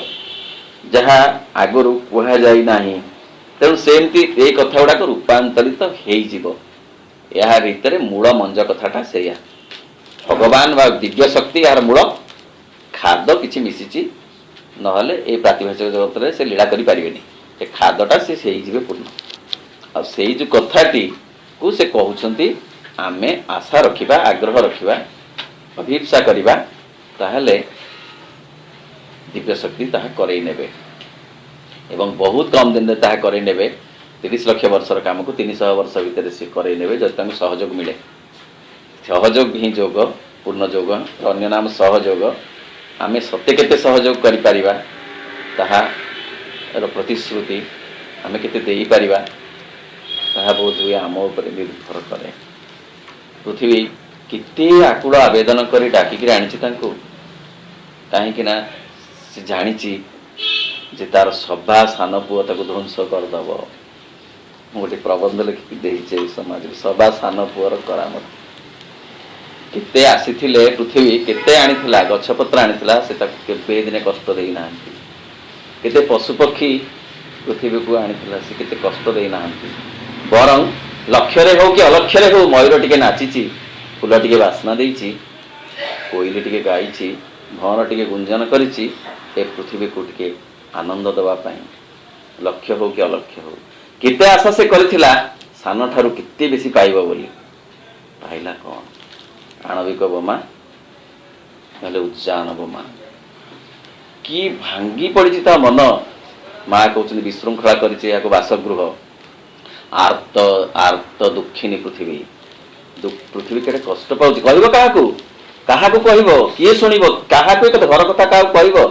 ଯାହା ଆଗରୁ କୁହାଯାଇ ନାହିଁ ତେଣୁ ସେମିତି ଏଇ କଥା ଗୁଡ଼ାକ ରୂପାନ୍ତରିତ ହେଇଯିବ ଏହା ଭିତରେ ମୂଳ ମଞ୍ଜ କଥାଟା ସେଇଆ ଭଗବାନ ବା ଦିବ୍ୟ ଶକ୍ତି ଏହାର ମୂଳ ଖାଦ କିଛି ମିଶିଛି ନହେଲେ ଏଇ ପ୍ରାତିଭାଷିକ ଜଗତରେ ସେ ଲୀଳା କରିପାରିବେନି ସେ ଖାଦଟା ସେ ହେଇଯିବେ ପୂର୍ଣ୍ଣ ଆଉ ସେଇ ଯୋଉ କଥାଟିକୁ ସେ କହୁଛନ୍ତି ଆମେ ଆଶା ରଖିବା ଆଗ୍ରହ ରଖିବା ଅଭିପ୍ସା କରିବା ତାହେଲେ ଦିବ୍ୟ ଶକ୍ତି ତାହା କରେଇ ନେବେ ଏବଂ ବହୁତ କମ୍ ଦିନରେ ତାହା କରେଇ ନେବେ 30 ଲକ୍ଷ ବର୍ଷର କାମକୁ 300 ବର୍ଷ ଭିତରେ ସେ କରେଇ ନେବେ ଯଦି ତାଙ୍କୁ ସହଯୋଗ ମିଳେ ସହଯୋଗ ହିଁ ଯୋଗ ପୂର୍ଣ୍ଣ ଯୋଗ ଅନ୍ୟ ନାମ ସହଯୋଗ ଆମେ ସତେ କେତେ ସହଯୋଗ କରିପାରିବା ତାହାର ପ୍ରତିଶ୍ରୁତି ଆମେ କେତେ ଦେଇପାରିବା ତାହା ବହୁତ ହୁଏ ଆମ ଉପରେ ନିର୍ଭର କରେ ପୃଥିବୀ କେତେ ଆକୁଳ ଆବେଦନ କରି ଡାକିକିରି ଆଣିଛି ତାଙ୍କୁ କାହିଁକି ନା ସେ ଜାଣିଛି ଯେ ତାର ସଭା ସାନ ପୁଅ ତାକୁ ଧ୍ୱଂସ କରିଦେବ ମୁଁ ଗୋଟେ ପ୍ରବନ୍ଧ ଲେଖିକି ଦେଇଛି ଏଇ ସମାଜରେ ସଭା ସାନ ପୁଅର କରାମତ केते आसीथिले पृथ्वी केते आनिथिला गछपत्र आनिथिला से ताकू केबे दिने कष्ट देई नांती केते पशु पक्षी पृथ्वी को आनिथिला से केते कष्ट देई नांती बरं लक्ष्य हो कि अलक्ष्य हो मयूर टिके नाचिची फूल टिके बास्ना देइची कोइली टिके गाइची भंवर टिके गुंजन करिची ए पृथ्वी को टिके आनंद दवा पाई लक्ष्य हो कि अलक्ष्य हो केते आशा से करथिला सान ठारू केते बेसी पाइबो बोली पाइला कौन आणविक बोमा नले उज्जान बोमा कि भांगी पड़ी ता मन माँ कहते विशृंखला कर बासगृह आर्त आर्त दुखिनी पृथ्वी पृथ्वी केटे कष्ट पाउछि कहबो काहाकू कहबो किए सुनिबो काहाकू एक घर कथा काहाकू कहबो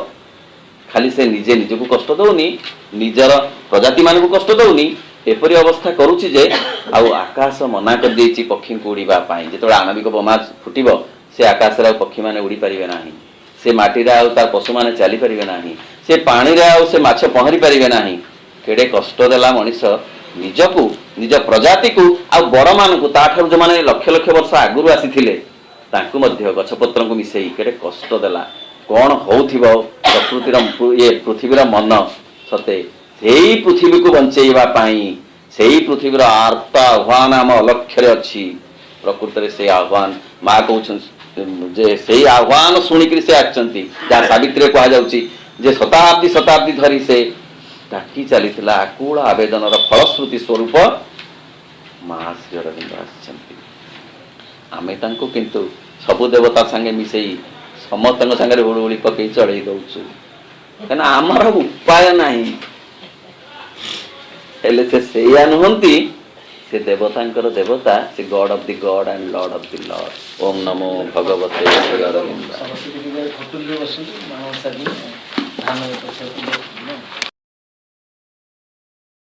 खाली से निजे निजको कष्ट दउनी निजर प्रजाति मानकू कष्ट दउनी एपरी अवस्था करूछि जे आउ आकाश मना कर देछि पक्षी को उड़ीबा पाई जेतो आणविक बोमा फुटिबो से आकाश रे पक्षी माने उड़ी परिबे नाही से माटी रे आउ तार पशु माने चली परिबे नाही से पानी रे आउ से माछ पहरी परिबे नाही केडे कष्ट देला मनीष निजकू निज प्रजाति को आउ बड़ मानकू ताठार जो माने लक्ष लक्ष वर्ष आगुरु आसीथिले तांकू मध्य गछपत्र को मिसेई केडे कष्ट देला कौन होउथिबो प्रकृतिर ये पृथ्वीर मन सते सेई पृथ्वी को बंचेइबा पाई सेई पृथ्वीर आर्त आह्वान आम अलक्ष्य अच्छी प्रकृति से आह्वान माँ कहउछन जे सेई आह्वान शुणिक से आछंती जहाँ सावित्री कह जाउची जे शताब्दी शताब्दी धरी से डाकी चलीथिला आकुल आवेदन फलश्रुति स्वरूप माँ श्री अरविंद आछंती आमे तांको किंतु सबु देवता संगे मिसेई समस्त संगे हुड़ुहुड़ी पकई चढ़ई दउछु कना आमर उपाय नाही हेले से सेया नुहंती से देवतांकर देवता से god of the god and lord of the lord ओम नमो भगवते श्री अरविंद सरस्वती पूजा खटुली बसुची मानव सभी धान